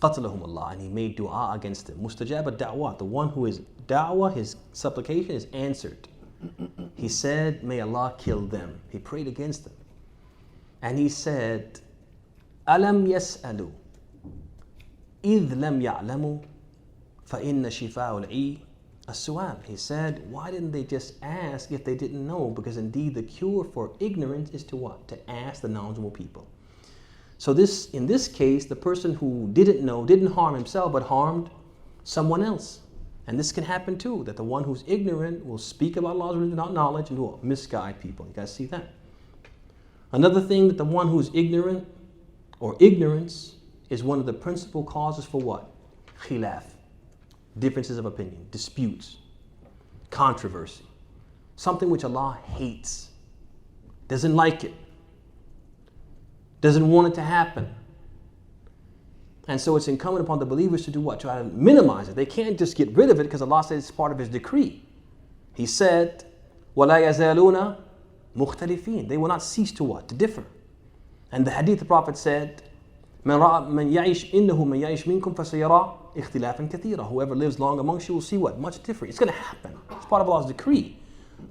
قتلهم الله. And he made dua against them. Mustajab ad-da'wah. The one who is da'wah, his supplication is answered. He said, may Allah kill them. He prayed against them. And he said, أَلَمْ يَسْأَلُوا إِذْ لَمْ يَعْلَمُوا فَإِنَّ شِفَاءُ الْعِي السُّؤَالِ. He said, why didn't they just ask if they didn't know? Because indeed the cure for ignorance is to what? To ask the knowledgeable people. So in this case, the person who didn't know didn't harm himself but harmed someone else. And this can happen too, that the one who's ignorant will speak about Allah's religion without knowledge and will misguide people. You guys see that? Another thing, that the one who's ignorant or ignorance is one of the principal causes for what? Khilaf. Differences of opinion, disputes, controversy. Something which Allah hates, doesn't like it, doesn't want it to happen. And so it's incumbent upon the believers to do what? Try to minimize it. They can't just get rid of it because Allah says it's part of His decree. He said, وَلَا يَزَالُونَ مُخْتَلِفِينَ. They will not cease to what? To differ. And the hadith, the Prophet said, مَنْ يَعِشْ إِنَّهُ مَنْ يَعِشْ مِنْكُمْ فَسَيَرَى اِخْتِلَافًا كَثِيرًا. Whoever lives long amongst you will see what? Much different. It's going to happen. It's part of Allah's decree.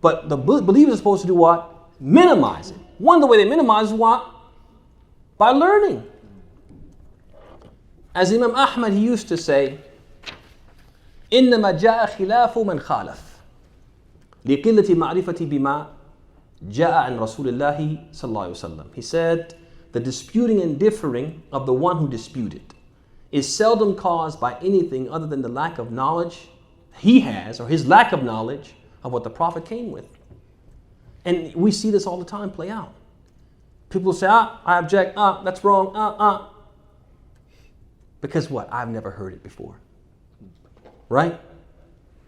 But the believers are supposed to do what? Minimize it. One of the way they minimize is what? By learning. As Imam Ahmad, he used to say, إِنَّمَا جَاءَ خِلَافُ مَنْ خَالَفَ لِقِلَّةِ مَعْرِفَةِ بِمَا جَاءَ عَنْ رَسُولِ اللَّهِ صَلَّى اللَّهُ عَلَيْهِ وسلم. He said, the disputing and differing of the one who disputed is seldom caused by anything other than the lack of knowledge he has, or his lack of knowledge of what the Prophet came with. And we see this all the time play out. People say, I object, that's wrong, Because what? I've never heard it before. Right?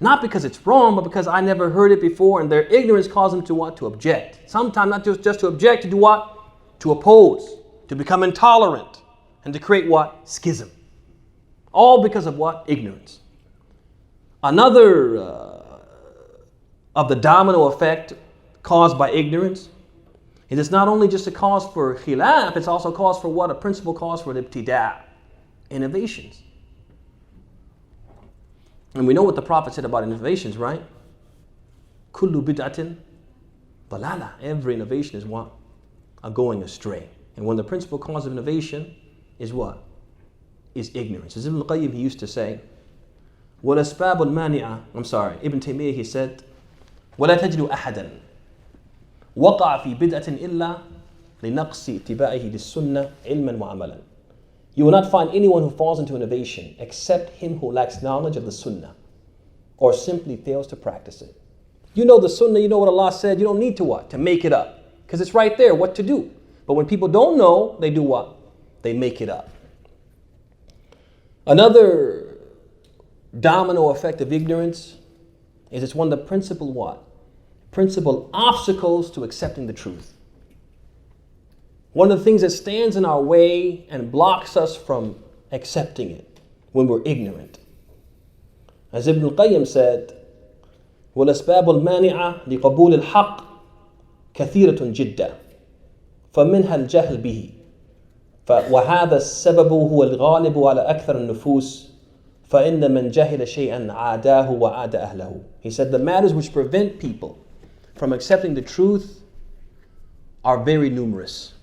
Not because it's wrong, but because I never heard it before, and their ignorance caused them to what? To object. Sometimes not just to object, to do what? To oppose, to become intolerant, and to create what? Schism. All because of what? Ignorance. Another of the domino effect caused by ignorance, it is not only just a cause for khilaf, it's also a cause for what? A principal cause for the ibtida', innovations. And we know what the Prophet said about innovations, right? Kullu bid'atin dalala. Every innovation is what? A going astray. And one of the principal causes of innovation is what? Is ignorance. As Ibn Qayyim, he used to say, وَالْأَسْبَابُ الْمَانِعَةِ Ibn Taymiyyah, he said, وَلَا تَجْدُ أَحَدًا وَقَعَ فِي بِدْعَةٍ إِلَّا لِنَقْصِ اتِّبَاعِهِ لِلسُّنَّةِ عِلْمًا وَعَمَلًا. You will not find anyone who falls into innovation except him who lacks knowledge of the sunnah or simply fails to practice it. You know the sunnah, you know what Allah said, you don't need to what? To make it up. Because it's right there, what to do. But when people don't know, they do what? They make it up. Another domino effect of ignorance is it's one of the principal what? Principal obstacles to accepting the truth. One of the things that stands in our way and blocks us from accepting it when we're ignorant. As Ibn Qayyim said, وَالْأَسْبَابُ الْمَانِعَةِ لِقَبُولِ الْحَقِّ كَثِيرَةٌ جِدًّا فَمِنْهَا الْجَهْلُ بِهِ وَهَذَا السَّبَبُ هُوَ الْغَالِبُ عَلَى أَكْثَرِ النُّفُوسِ فَإِنَّ مَنْ جَهِلَ شَيْئًا عَادَاهُ وَعَادَ أَهْلَهُ. He said the matters which prevent people from accepting the truth are very numerous,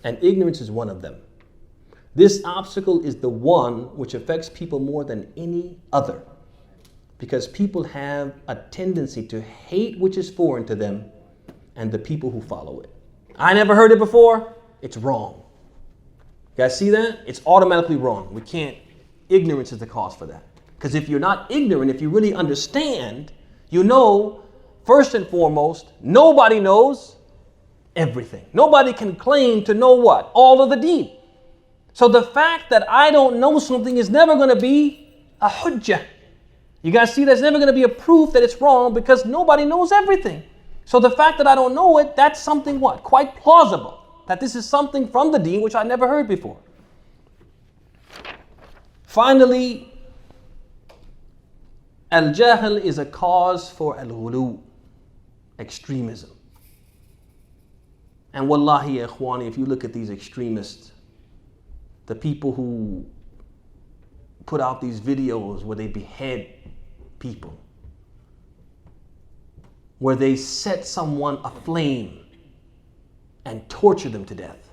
and ignorance is one of them. This obstacle is the one which affects people more than any other, because people have a tendency to hate which is foreign to them and the people who follow it. I never heard it before, it's wrong. You guys see that? It's automatically wrong. We can't, ignorance is the cause for that. Because if you're not ignorant, if you really understand, you know, first and foremost, nobody knows everything. Nobody can claim to know what? All of the deen. So the fact that I don't know something is never going to be a hujjah. You guys see, that's never going to be a proof that it's wrong because nobody knows everything. So the fact that I don't know it, that's something what? Quite plausible. That this is something from the deen which I never heard before. Finally, al-jahl is a cause for al-ghulu, extremism. And wallahi ya ikhwani, if you look at these extremists, the people who put out these videos where they behead people, where they set someone aflame and torture them to death.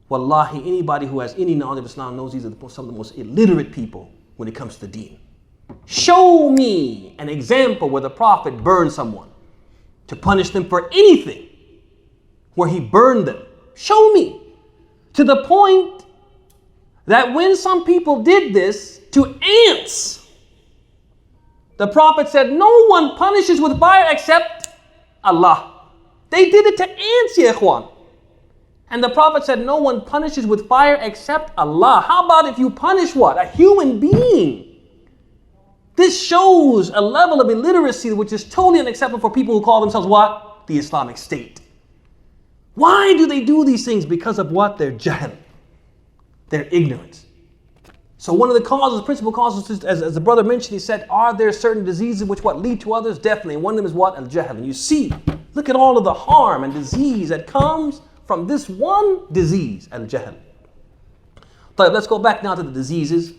Wallahi, anybody who has any knowledge of Islam knows these are some of the most illiterate people when it comes to the deen. Show me an example where the Prophet burned someone to punish them for anything, where he burned them. Show me. To the point that when some people did this to ants, the Prophet said, no one punishes with fire except Allah. They did it to ants, ya ikhwan. And the Prophet said, no one punishes with fire except Allah. How about if you punish what? A human being. This shows a level of illiteracy which is totally unacceptable for people who call themselves what? The Islamic State. Why do they do these things? Because of what? Their jahl, their ignorance. So one of the causes, principal causes, as the brother mentioned, he said, are there certain diseases which what lead to others? Definitely. And one of them is what? Al-jahl. And you see, look at all of the harm and disease that comes from this one disease, al-jahl. But let's go back now to the diseases.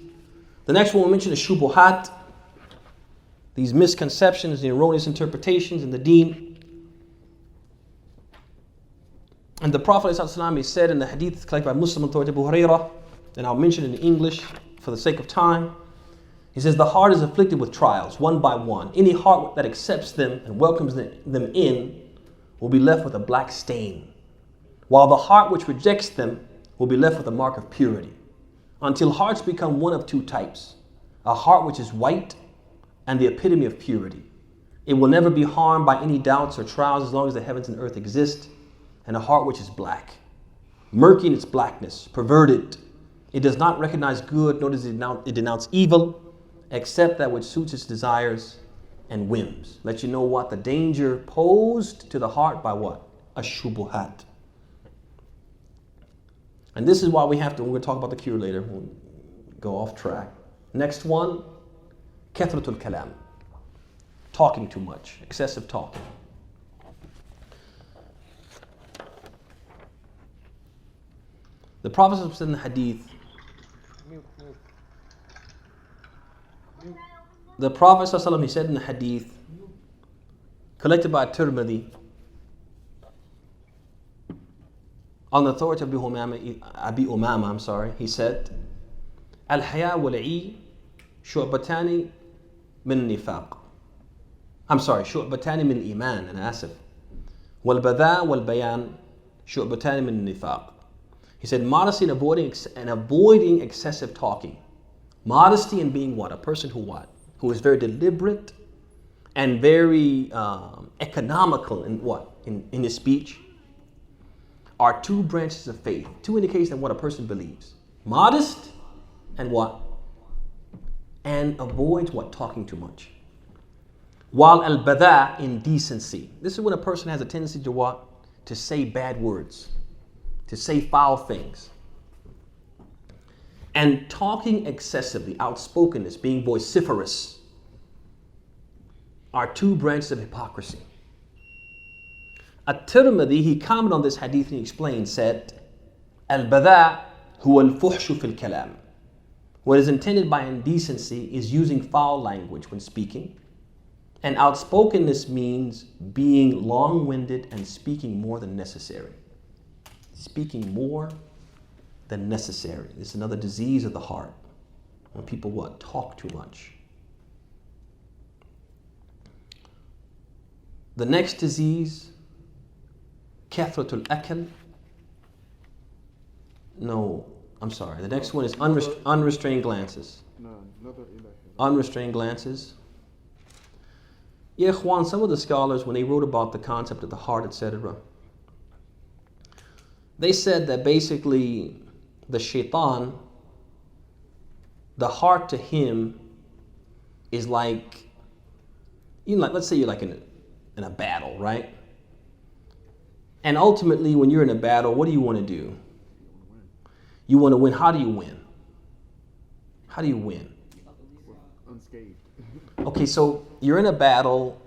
The next one we mentioned is shubuhat. These misconceptions, the erroneous interpretations in the deen. And the Prophet ﷺ, he said in the hadith collected by Muslim authority Abu Hurairah, and I'll mention it in English for the sake of time. He says, the heart is afflicted with trials, one by one. Any heart that accepts them and welcomes them in will be left with a black stain, while the heart which rejects them will be left with a mark of purity. Until hearts become one of two types, a heart which is white and the epitome of purity. It will never be harmed by any doubts or trials as long as the heavens and earth exist, and a heart which is black, murky in its blackness, perverted. It does not recognize good, nor does it denounce evil, except that which suits its desires and whims. Let you know what? The danger posed to the heart by what? Ash-shubuhat. And this is why we have to, we're going to talk about the cure later, we'll go off track. Next one, kathratul kalam. Talking too much, excessive talking. The Prophet said in the hadith, the Prophet ﷺ, he said in the hadith, collected by Tirmidhi, on the authority of Abi Umama, he said, Al-haya wal-'i shu'batani min nifaq. Shu'batani min iman, and asif. Wal-badha wal-bayan shu'batani min nifaq. He said, modesty and avoiding excessive talking. Modesty and being what? A person who what? Who is very deliberate and very economical in what? In his speech, are two branches of faith, two indications of what a person believes. Modest and what? And avoids what? Talking too much. While al-badha, indecency. This is when a person has a tendency to what? To say bad words, to say foul things. And talking excessively, outspokenness, being vociferous, are two branches of hypocrisy. At-Tirmidhi, he commented on this hadith and he explained, said, Al-Badha huwa al-fuhshu fil kalam. What is intended by indecency is using foul language when speaking. And outspokenness means being long-winded and speaking more than necessary. Speaking more than necessary. It's another disease of the heart. When people what? Talk too much. The next disease, kathratul akal. The next one is unrestrained glances. Unrestrained glances. Yeah, Ikhwan, some of the scholars, when they wrote about the concept of the heart, etc., they said that basically the shaitan, the heart to him is like, let's say you're like in a battle, right? And ultimately, when you're in a battle, what do you want to do? You want to win. How do you win? How do you win? Unscathed. Okay, so you're in a battle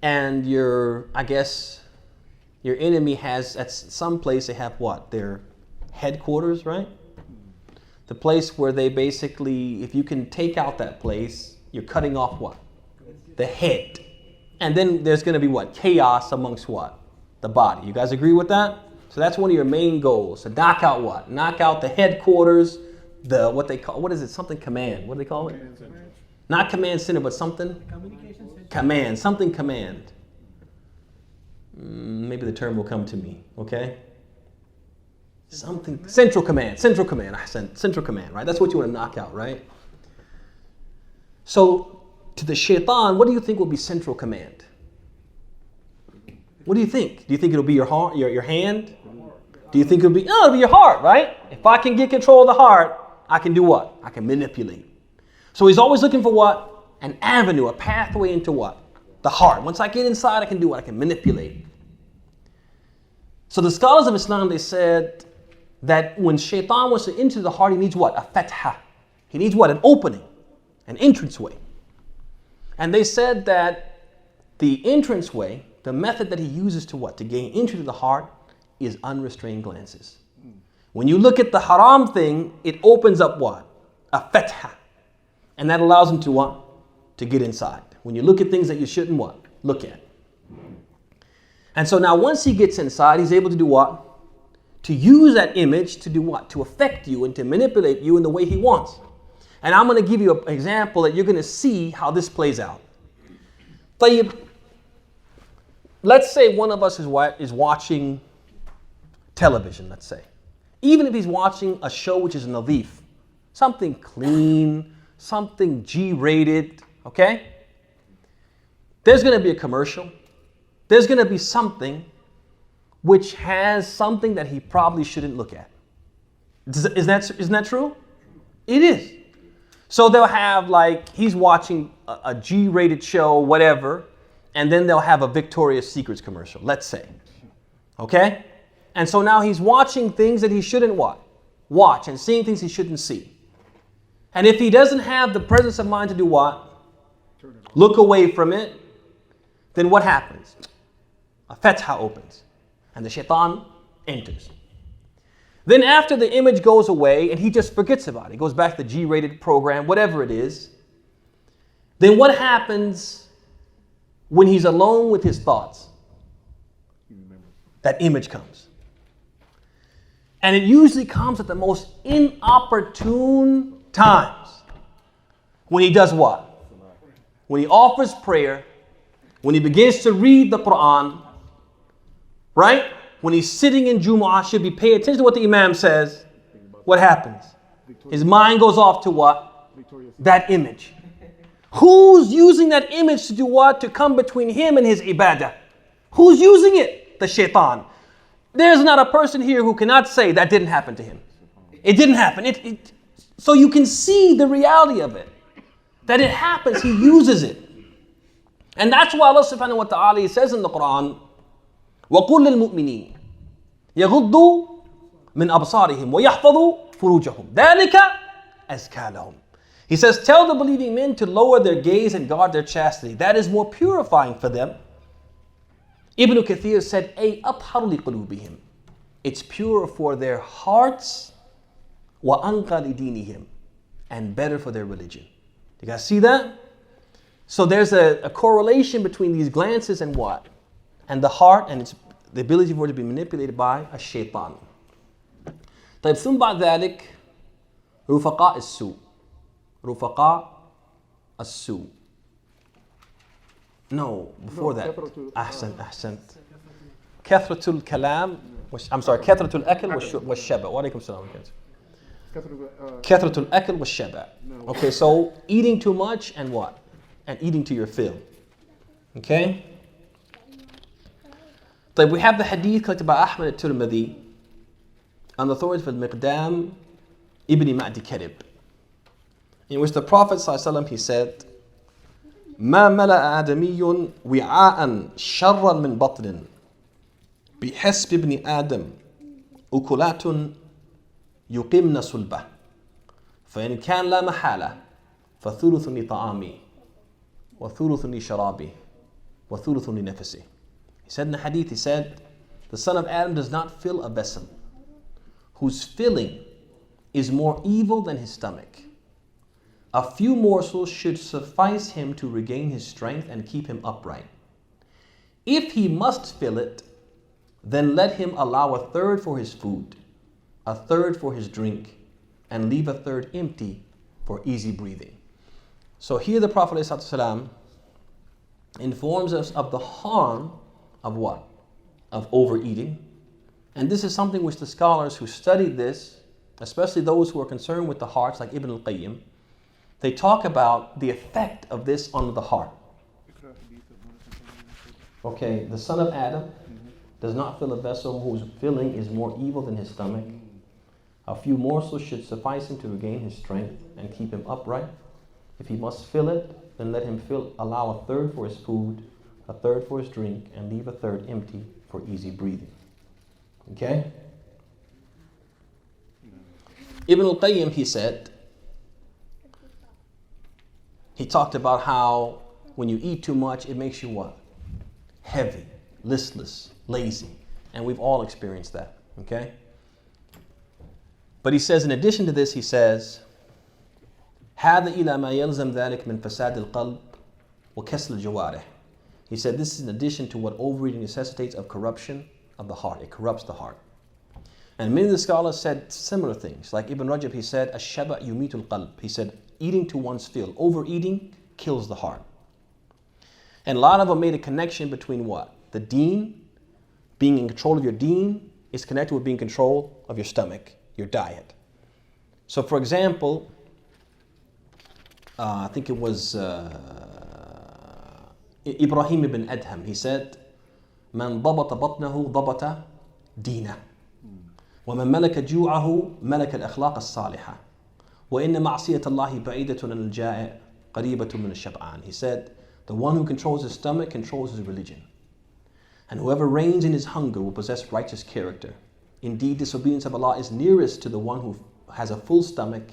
and your enemy has, at some place they have what? Their headquarters, right? The place where they basically, if you can take out that place, you're cutting off what? The head. And then there's going to be what? Chaos amongst what? The body. You guys agree with that? So that's one of your main goals. To knock out what? Knock out the headquarters, what they call, what is it? Something command. What do they call it? Not command center, but something? Communication center. Command. Something command. Maybe the term will come to me. Okay? Something. Central command. Central command. Central command, right? That's what you want to knock out, right? So, to the shaitan, what do you think will be central command? What do you think? Do you think it'll be your heart, your hand? Do you think it'll be your heart, right? If I can get control of the heart, I can do what? I can manipulate. So he's always looking for what? An avenue, a pathway into what? The heart. Once I get inside, I can do what? I can manipulate. So the scholars of Islam, they said that when shaitan wants to enter the heart, he needs what? A fatha. He needs what? An opening, an entranceway. And they said that the entranceway, the method that he uses to what? To gain entry to the heart is unrestrained glances. When you look at the haram thing, it opens up what? A fatha. And that allows him to what? To get inside. When you look at things that you shouldn't what? Look at. And so now once he gets inside, he's able to do what? To use that image to do what? To affect you and to manipulate you in the way he wants. And I'm going to give you an example that you're going to see how this plays out. طيب, let's say one of us is watching television, let's say. Even if he's watching a show which is nadif, something clean, something G-rated, okay? There's going to be a commercial. There's going to be something which has something that he probably shouldn't look at. Isn't that true? It is. So they'll have like, he's watching a G-rated show, whatever, and then they'll have a Victoria's Secrets commercial, let's say. Okay? And so now he's watching things that he shouldn't watch and seeing things he shouldn't see. And if he doesn't have the presence of mind to do what? Look away from it, then what happens? A fatha opens and the shaitan enters. Then after the image goes away and he just forgets about it, goes back to the G-rated program, whatever it is, then what happens when he's alone with his thoughts? That image comes. And it usually comes at the most inopportune times. When he does what? When he offers prayer, when he begins to read the Quran, right? When he's sitting in Jumu'ah, should be paying attention to what the Imam says. What happens? His mind goes off to what? That image. Who's using that image to do what? To come between him and his ibadah. Who's using it? The shaitan. There's not a person here who cannot say that didn't happen to him. It didn't happen. So you can see the reality of it. That it happens, he uses it. And that's why Allah subhanahu wa ta'ala says in the Quran, وَقُلْ لِلْمُؤْمِنِينَ يَغُضُّوا مِنْ أَبْصَارِهِمْ وَيَحْفَظُوا فُرُوجَهُمْ ذَلِكَ أَزْكَى لَهُمْ. He says, tell the believing men to lower their gaze and guard their chastity. That is more purifying for them. Ibn Kathir said, أَيْ أَطْهَرُ لِقُلُوبِهِمْ. It's pure for their hearts, وَأَنْقَى لِدِينِهِمْ, and better for their religion. You guys see that? So there's a correlation between these glances and what? And the heart, and it's the ability for it to be manipulated by a shaitan. طيب ثم بعد ذلك رفقاء السوء. رفقاء السوء. No, before that. أحسنت. كثرة الكلام. I'm sorry, كثرة الأكل والشبع. وعليكم السلام. كثرة الأكل والشبع. Okay, so eating too much and what? And eating to your fill. Okay? طيب, we have the hadith collected by Ahmad al-Tirmidhi on the authority of Al-Miqdam ibn Ma'di Karib, in which the Prophet ﷺ, he said, ما ملأ آدمي وعاء شرا من بطن بحسب ابن آدم أكلات يقمن صلبه فإن كان لا محالة فثلث لطعامي وثلث لشرابي وثلث لنفسي. He said in the hadith, he said, the son of Adam does not fill a vessel whose filling is more evil than his stomach. A few morsels should suffice him to regain his strength and keep him upright. If he must fill it, then let him allow a third for his food, a third for his drink, and leave a third empty for easy breathing. So here the Prophet ﷺ informs us of the harm of what? Of overeating. And this is something which the scholars who studied this, especially those who are concerned with the hearts, like Ibn al-Qayyim, they talk about the effect of this on the heart. Okay, the son of Adam does not fill a vessel whose filling is more evil than his stomach. A few morsels should suffice him to regain his strength and keep him upright. If he must fill it, then let him allow a third for his food, a third for his drink, and leave a third empty for easy breathing. Okay? Ibn al-Qayyim, he said, he talked about how when you eat too much, it makes you what? Heavy, listless, lazy. And we've all experienced that. Okay? But he says, in addition to this, he says, هذا إلى ما يلزم ذلك من فساد القلب وكسل الجوارح. He said this is in addition to what overeating necessitates of corruption of the heart. It corrupts the heart. And many of the scholars said similar things. Like Ibn Rajab, he said, الشبع يميت القلب. He said, eating to one's fill. Overeating kills the heart. And a lot of them made a connection between what? The deen, being in control of your deen, is connected with being in control of your stomach, your diet. So for example, I think it was Ibrahim ibn Adham. He said, من ضبط بطنه ضبط دينه ومن ملك جوعه ملك الأخلاق الصالحة وإن معصية الله بعيدة عن الجائع قريبة من الشبعان. He said, the one who controls his stomach controls his religion. And whoever reigns in his hunger will possess righteous character. Indeed, disobedience of Allah is nearest to the one who has a full stomach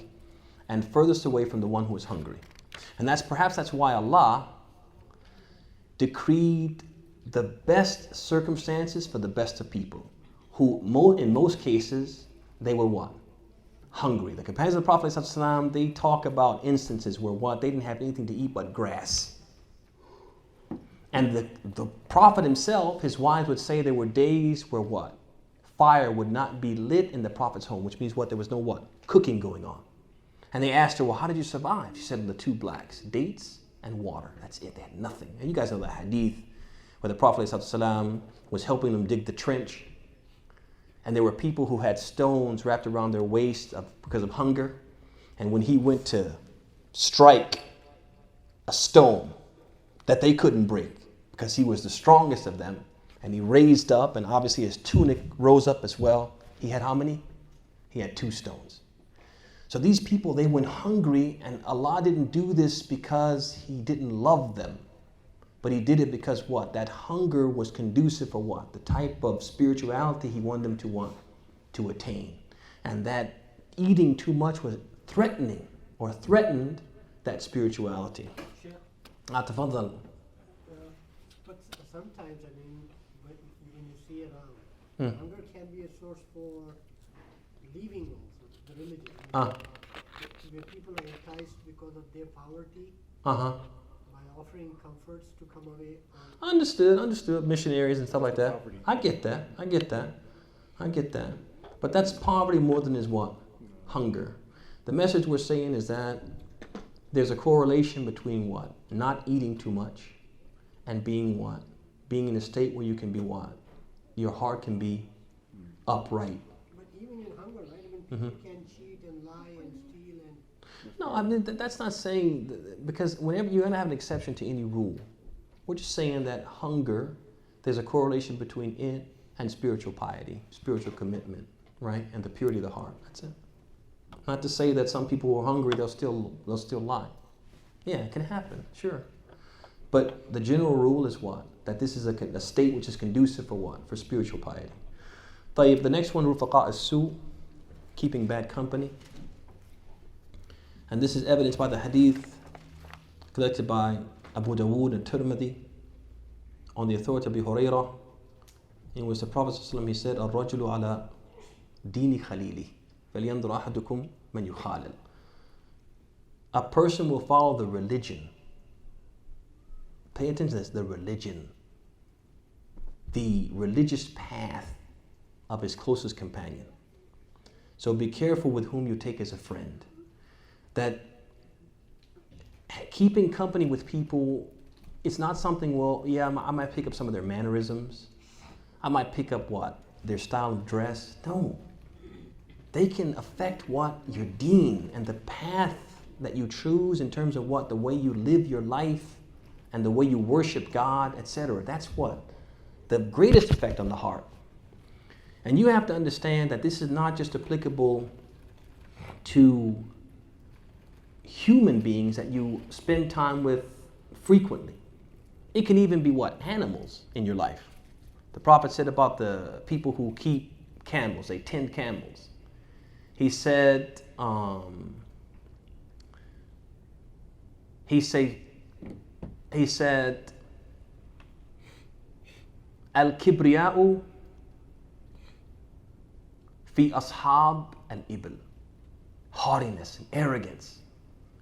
and furthest away from the one who is hungry. And perhaps that's why Allah decreed the best circumstances for the best of people, who in most cases, they were what? Hungry. The companions of the Prophet ﷺ, they talk about instances where what? They didn't have anything to eat but grass. And the Prophet himself, his wives would say there were days where what? Fire would not be lit in the Prophet's home, which means what? There was no what? Cooking going on. And they asked her, well, how did you survive? She said, the two blacks, dates and water. That's it. They had nothing. And you guys know the hadith where the Prophet ﷺ was helping them dig the trench. And there were people who had stones wrapped around their waist because of hunger. And when he went to strike a stone that they couldn't break because he was the strongest of them, and he raised up, and obviously his tunic rose up as well. He had how many? He had 2 stones. So these people, they went hungry, and Allah didn't do this because he didn't love them. But he did it because what? That hunger was conducive for what? The type of spirituality he wanted them to want to attain. And that eating too much was threatened that spirituality. But sometimes, I mean, when you see around, hunger can be a source for leaving also the religion. Where people are enticed because of their poverty by offering comforts to come away. Understood. Missionaries and stuff like that. I get that. But that's poverty more than is what? Hunger. The message we're saying is that there's a correlation between what? Not eating too much and being what? Being in a state where you can be what? Your heart can be upright. But even in hunger, right? I mean, people can cheat and lie and steal and... No, I mean, that's not saying... Because whenever you're going to have an exception to any rule, we're just saying that hunger, there's a correlation between it and spiritual piety, spiritual commitment, right? And the purity of the heart. That's it. Not to say that some people who are hungry, they'll still lie. Yeah, it can happen, sure. But the general rule is what? That this is a state which is conducive for what? For spiritual piety. طيب, the next one, رفقاء السوء, keeping bad company. And this is evidenced by the hadith collected by Abu Dawood and Tirmidhi on the authority of Abu Hurairah, in which the Prophet ﷺ, he said, الرجل على دين خليلي فلينظر أحدكم من يخالل. A person will follow the religion. Pay attention to this, the religion the religious path of his closest companion. So be careful with whom you take as a friend. That keeping company with people, it's not something, well, yeah, I might pick up some of their mannerisms. I might pick up what? Their style of dress. No. They can affect what? Your deen and the path that you choose in terms of what? The way you live your life and the way you worship God, etc. That's what? The greatest effect on the heart. And you have to understand that this is not just applicable to human beings that you spend time with frequently. It can even be what? Animals in your life. The Prophet said about the people who keep camels, they tend camels. He said, Al-Kibriya'u fi ashab al-ibl. Haughtiness and arrogance.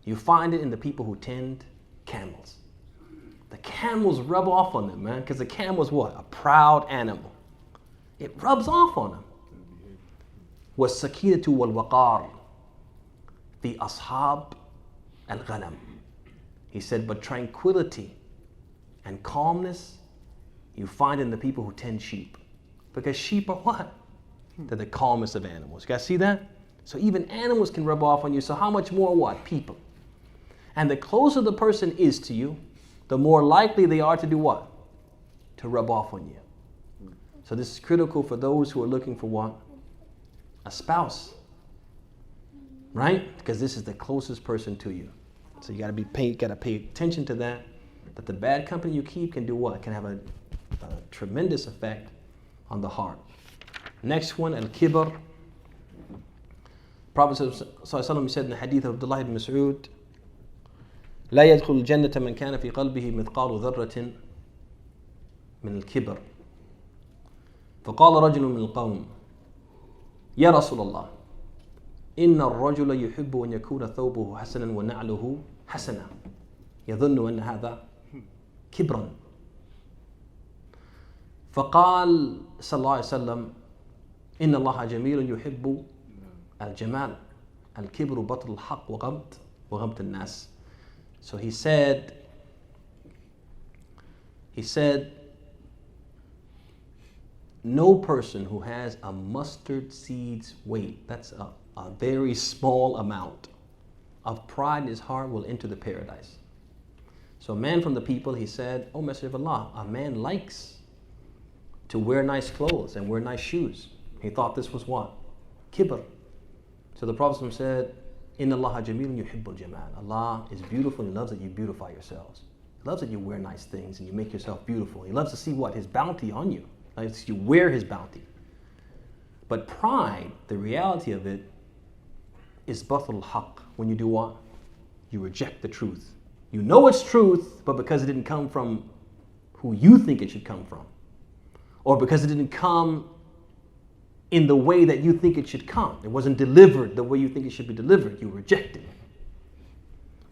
You find it in the people who tend camels. The camels rub off on them, man, because the camel is what? A proud animal. It rubs off on them. وَالسَّكِينَةُ وَالْوَقَارِ fi ashab al-ghanam. He said, but tranquility and calmness you find in the people who tend sheep. Because sheep are what? They're the calmest of animals. You guys see that? So even animals can rub off on you. So how much more what? People. And the closer the person is to you, the more likely they are to do what? To rub off on you. So this is critical for those who are looking for what? A spouse. Right? Because this is the closest person to you. So you gotta pay attention to that. That the bad company you keep can do what? Can have a tremendous effect on the heart. Next one, al-kibr. Prophet ﷺ said in the hadith of Abd'Llah ibn Mas'ud, لا يدخل الجنة من كان في قلبه مثقال ذرة من الكبر. فقال رجل من القوم يا رسول الله إن الرجل يحب أن يكون ثوبه حسنا ونعله حسنا يظن أن هذا كبرا. فقال صلى الله عليه وسلم إن الله جميل يحب الجمال الكبر بطل الحق وغمط الناس. So he said, no person who has a mustard seed's weight, that's a very small amount of pride in his heart, will enter the paradise. So a man from the people, he said, O Messenger of Allah, a man likes to wear nice clothes and wear nice shoes. He thought this was what? Kibr. So the Prophet said, Inna Allah jamilun yuhibbul jamal. Allah is beautiful and He loves that you beautify yourselves. He loves that you wear nice things and you make yourself beautiful. He loves to see what? His bounty on you. He likes you wear His bounty. But pride, the reality of it, is batul haqq. When you do what? You reject the truth. You know it's truth, but because it didn't come from who you think it should come from, or because it didn't come in the way that you think it should come, it wasn't delivered the way you think it should be delivered, you reject it.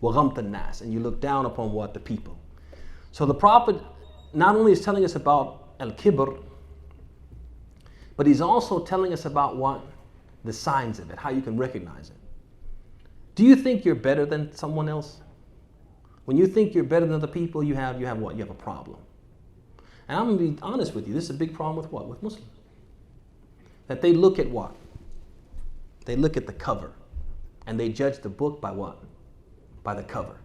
وَغَمْتَ النَّاسِ. And you look down upon what? The people. So the Prophet not only is telling us about al-kibr, but he's also telling us about what? The signs of it, how you can recognize it. Do you think you're better than someone else? When you think you're better than other people, you have what? You have a problem. And I'm going to be honest with you, this is a big problem with what? With Muslims. That they look at what? They look at the cover. And they judge the book by what? By the cover.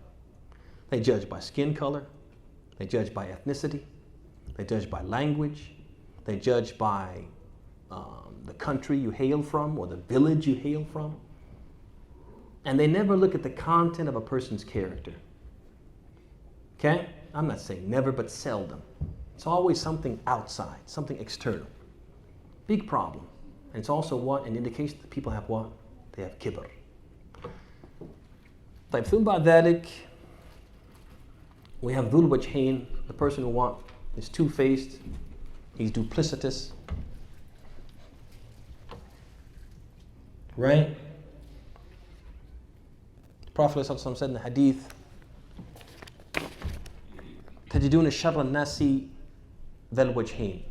They judge by skin color. They judge by ethnicity. They judge by language. They judge by the country you hail from or the village you hail from. And they never look at the content of a person's character. Okay? I'm not saying never, but seldom. It's always something outside, something external. Big problem. And it's also what? An indication that people have what? They have kibr. طيب ثم بعد ذلك we have ذو الوجهين, the person who is two-faced, he's duplicitous. Right? The Prophet ﷺ said in the hadith, تجدون شر الناس ذا الوجهين.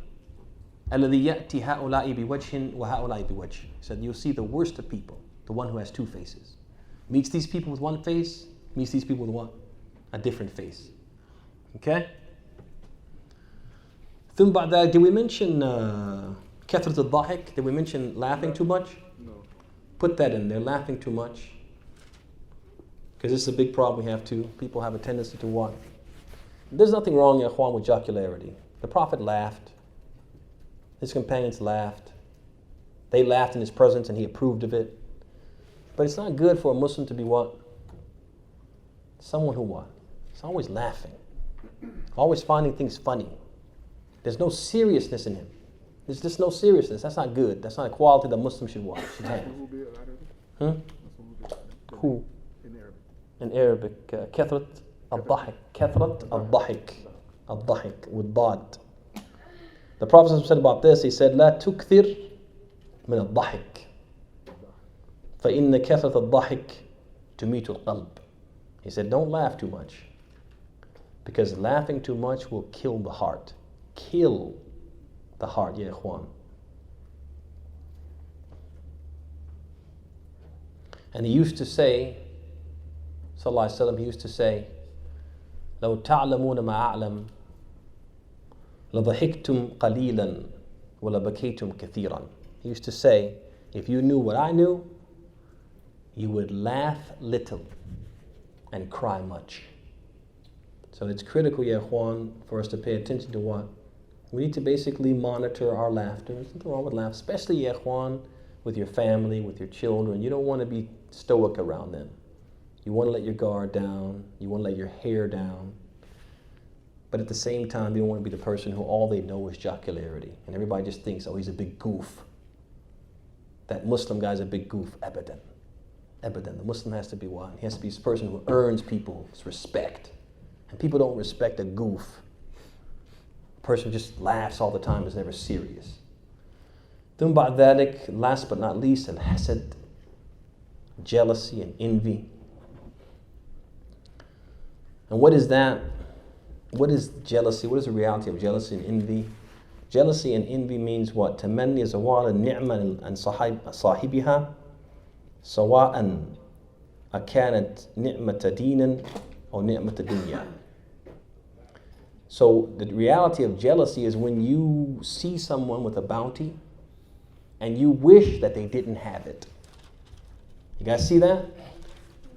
الذي يأتي هؤلاء بوجه وهؤلاء بوجه. He said, you'll see the worst of people, the one who has two faces. Meets these people with one face, meets these people with what? A different face. Okay? ثم بعد ذلك, did we mention كثرة الضحك? Did we mention laughing too much? No. Put that in there, laughing too much. Because this is a big problem we have too. People have a tendency to what? There's nothing wrong, ya ikhwan, with jocularity. The Prophet laughed. His companions laughed. They laughed in his presence and he approved of it. But it's not good for a Muslim to be what? Someone who what? He's always laughing. Always finding things funny. There's no seriousness in him. There's just no seriousness. That's not good. That's not a quality that Muslims should have. Huh? Who? In Arabic. كثرة الضحك. كثرة الضحك. الضحك with ضاد. The Prophet said about this, he said, لا تكثر من الضحك فإن كثرة الضحك تميت القلب. He said, don't laugh too much. Because laughing too much will kill the heart. Kill the heart, ya ikhwan. And he used to say, sallallahu alaihi wasallam, he used to say, لو تعلمون ما أعلم لضحكتم قليلا ولبكيتم كثيرا. He used to say, if you knew what I knew, you would laugh little and cry much. So it's critical, ya ikhwan, for us to pay attention to what? We need to basically monitor our laughter. There's nothing wrong with laughter, especially, ya ikhwan, with your family, with your children. You don't want to be stoic around them. You want to let your guard down. You want to let your hair down. But at the same time, you don't want to be the person who all they know is jocularity. And everybody just thinks, oh, he's a big goof. That Muslim guy's a big goof. Abadan. Abadan. The Muslim has to be what? He has to be this person who earns people's respect. And people don't respect a goof. A person who just laughs all the time is never serious. ثم بعد ذلك, last but not least, al-hasad, jealousy and envy. And what is that? What is jealousy? What is the reality of jealousy and envy? Jealousy and envy means what? تمني زوال النعمة عن صاحبها سواء أكانت نعمة دين أو نعمة دنيا. So the reality of jealousy is when you see someone with a bounty and you wish that they didn't have it. You guys see that?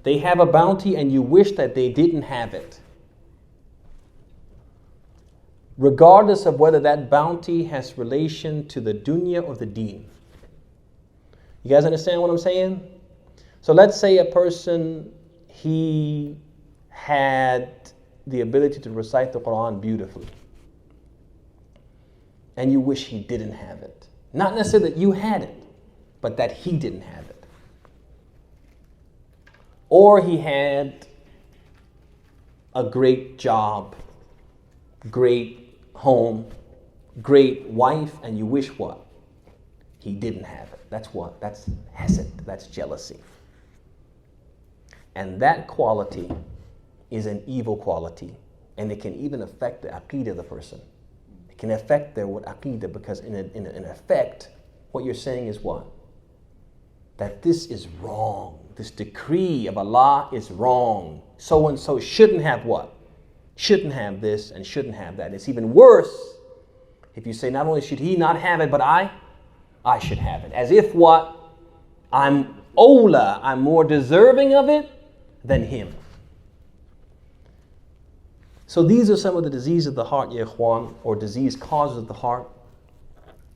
They have a bounty and you wish that they didn't have it. Regardless of whether that bounty has relation to the dunya or the deen. You guys understand what I'm saying? So let's say a person, he had the ability to recite the Quran beautifully. And you wish he didn't have it. Not necessarily that you had it, but that he didn't have it. Or he had a great job, great home, great wife, and you wish what? He didn't have it. That's what? That's hasad. That's jealousy. And that quality is an evil quality. And it can even affect the aqeedah of the person. It can affect their aqeedah because in effect, what you're saying is what? That this is wrong. This decree of Allah is wrong. So-and-so shouldn't have what? Shouldn't have this and shouldn't have that. It's even worse if you say not only should he not have it, but I should have it. As if what? I'm awla, I'm more deserving of it than him. So these are some of the diseases of the heart, ya ikhwan, or disease causes of the heart.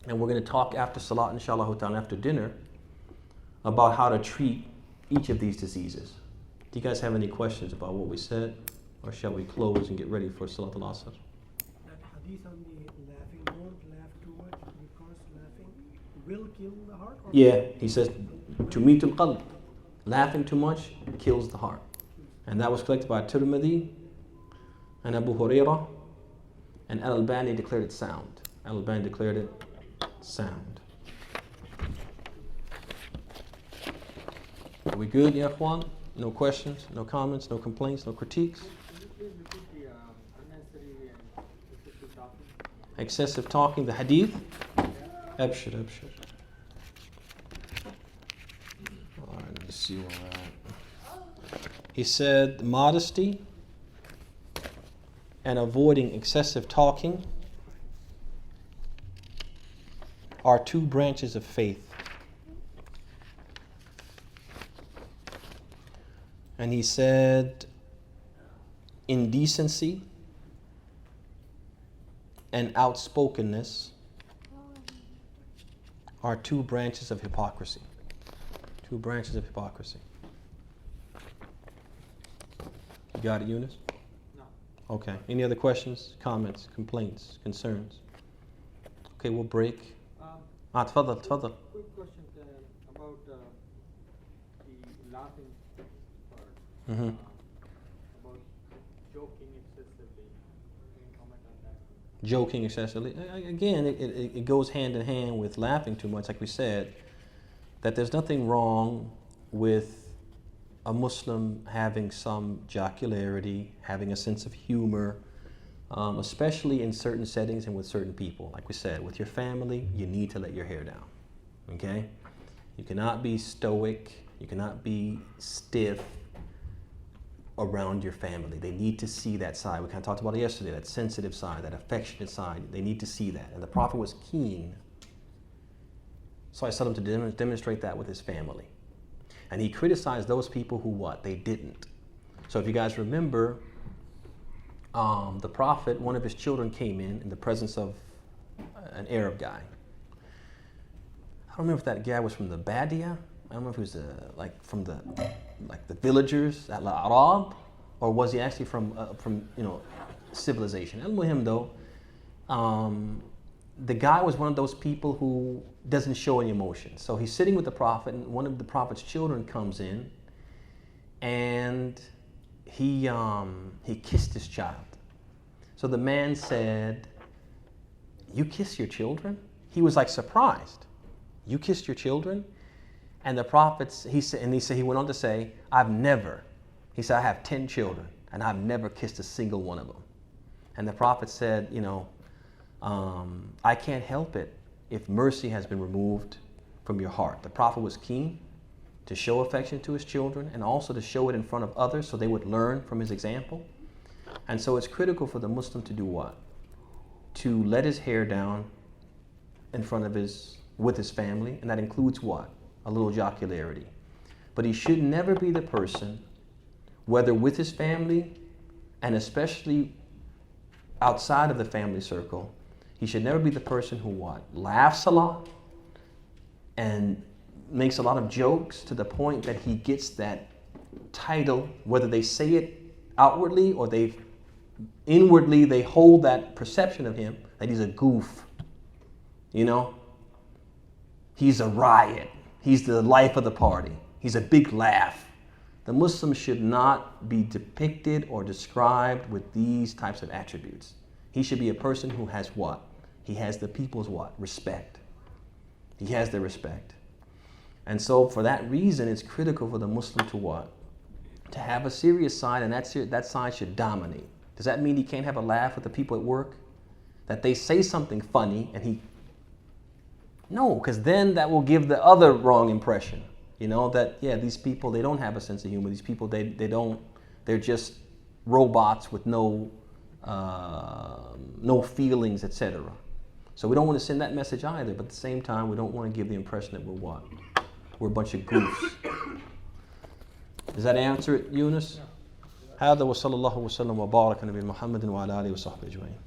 And we're going to talk after salat, inshallah ta'ala, after dinner, about how to treat each of these diseases. Do you guys have any questions about what we said? Or shall we close and get ready for Salat al-Asr? That hadith on the laughing, don't laugh too much because laughing will kill the heart? Or Yeah, he says, تُمِيتُ الْقَلْبِ. Laughing too much kills the heart. And that was collected by Tirmidhi and Abu Hurairah, and Al-Albani declared it sound. Al-Albani declared it sound. Are we good, ya ikhwan? No questions, no comments, no complaints, no critiques? Excessive talking, the hadith. Abshir, abshir. All right, let me see where we're at. He said modesty and avoiding excessive talking are two branches of faith. And he said indecency and outspokenness are two branches of hypocrisy. Two branches of hypocrisy. You got it, Eunice? No. Okay. Any other questions, comments, complaints, concerns? Okay, we'll break. تفضل تفضل. Quick question about the laughing part. Mm-hmm. About joking excessively. Can you comment on that? Joking excessively. Again, it goes hand in hand with laughing too much, like we said, that there's nothing wrong with a Muslim having some jocularity, having a sense of humor, especially in certain settings and with certain people. Like we said, with your family, you need to let your hair down, okay? You cannot be stoic, you cannot be stiff around your family. They need to see that side. We kind of talked about it yesterday, that sensitive side, that affectionate side. They need to see that. And the Prophet was keen. So I told him to demonstrate that with his family. And he criticized those people who what? They didn't. So if you guys remember, the Prophet, one of his children came in the presence of an Arab guy. I don't remember if that guy was from the Badia. I don't know if he was from the villagers, Al-Arab, or was he actually from civilization? Al-Muhim though, the guy was one of those people who doesn't show any emotion. So he's sitting with the Prophet, and one of the Prophet's children comes in, and he kissed his child. So the man said, "You kiss your children?" He was like surprised. "You kissed your children?" And the Prophet, he went on to say, he said, "I have 10 children, and I've never kissed a single one of them." And the Prophet said, I can't help it if mercy has been removed from your heart. The Prophet was keen to show affection to his children and also to show it in front of others so they would learn from his example. And so it's critical for the Muslim to do what? To let his hair down in front of with his family, and that includes what? A little jocularity. But he should never be the person, whether with his family and especially outside of the family circle, he should never be the person who what? Laughs a lot and makes a lot of jokes to the point that he gets that title, whether they say it outwardly or inwardly they hold that perception of him that he's a goof. He's a riot. He's the life of the party. He's a big laugh. The Muslim should not be depicted or described with these types of attributes. He should be a person who has what? He has the people's what? Respect. He has their respect. And so for that reason, it's critical for the Muslim to what? To have a serious side, and that side should dominate. Does that mean he can't have a laugh with the people at work? That they say something funny and no, because then that will give the other wrong impression. That, these people, they don't have a sense of humor. These people, they're just robots with no feelings, etc. So we don't want to send that message either, but at the same time, we don't want to give the impression that we're what? We're a bunch of goofs. Does that answer it, Eunice? هذا وصلى الله وسلم وبارك على نبينا محمد وعلى آله وصحبه أجمعين.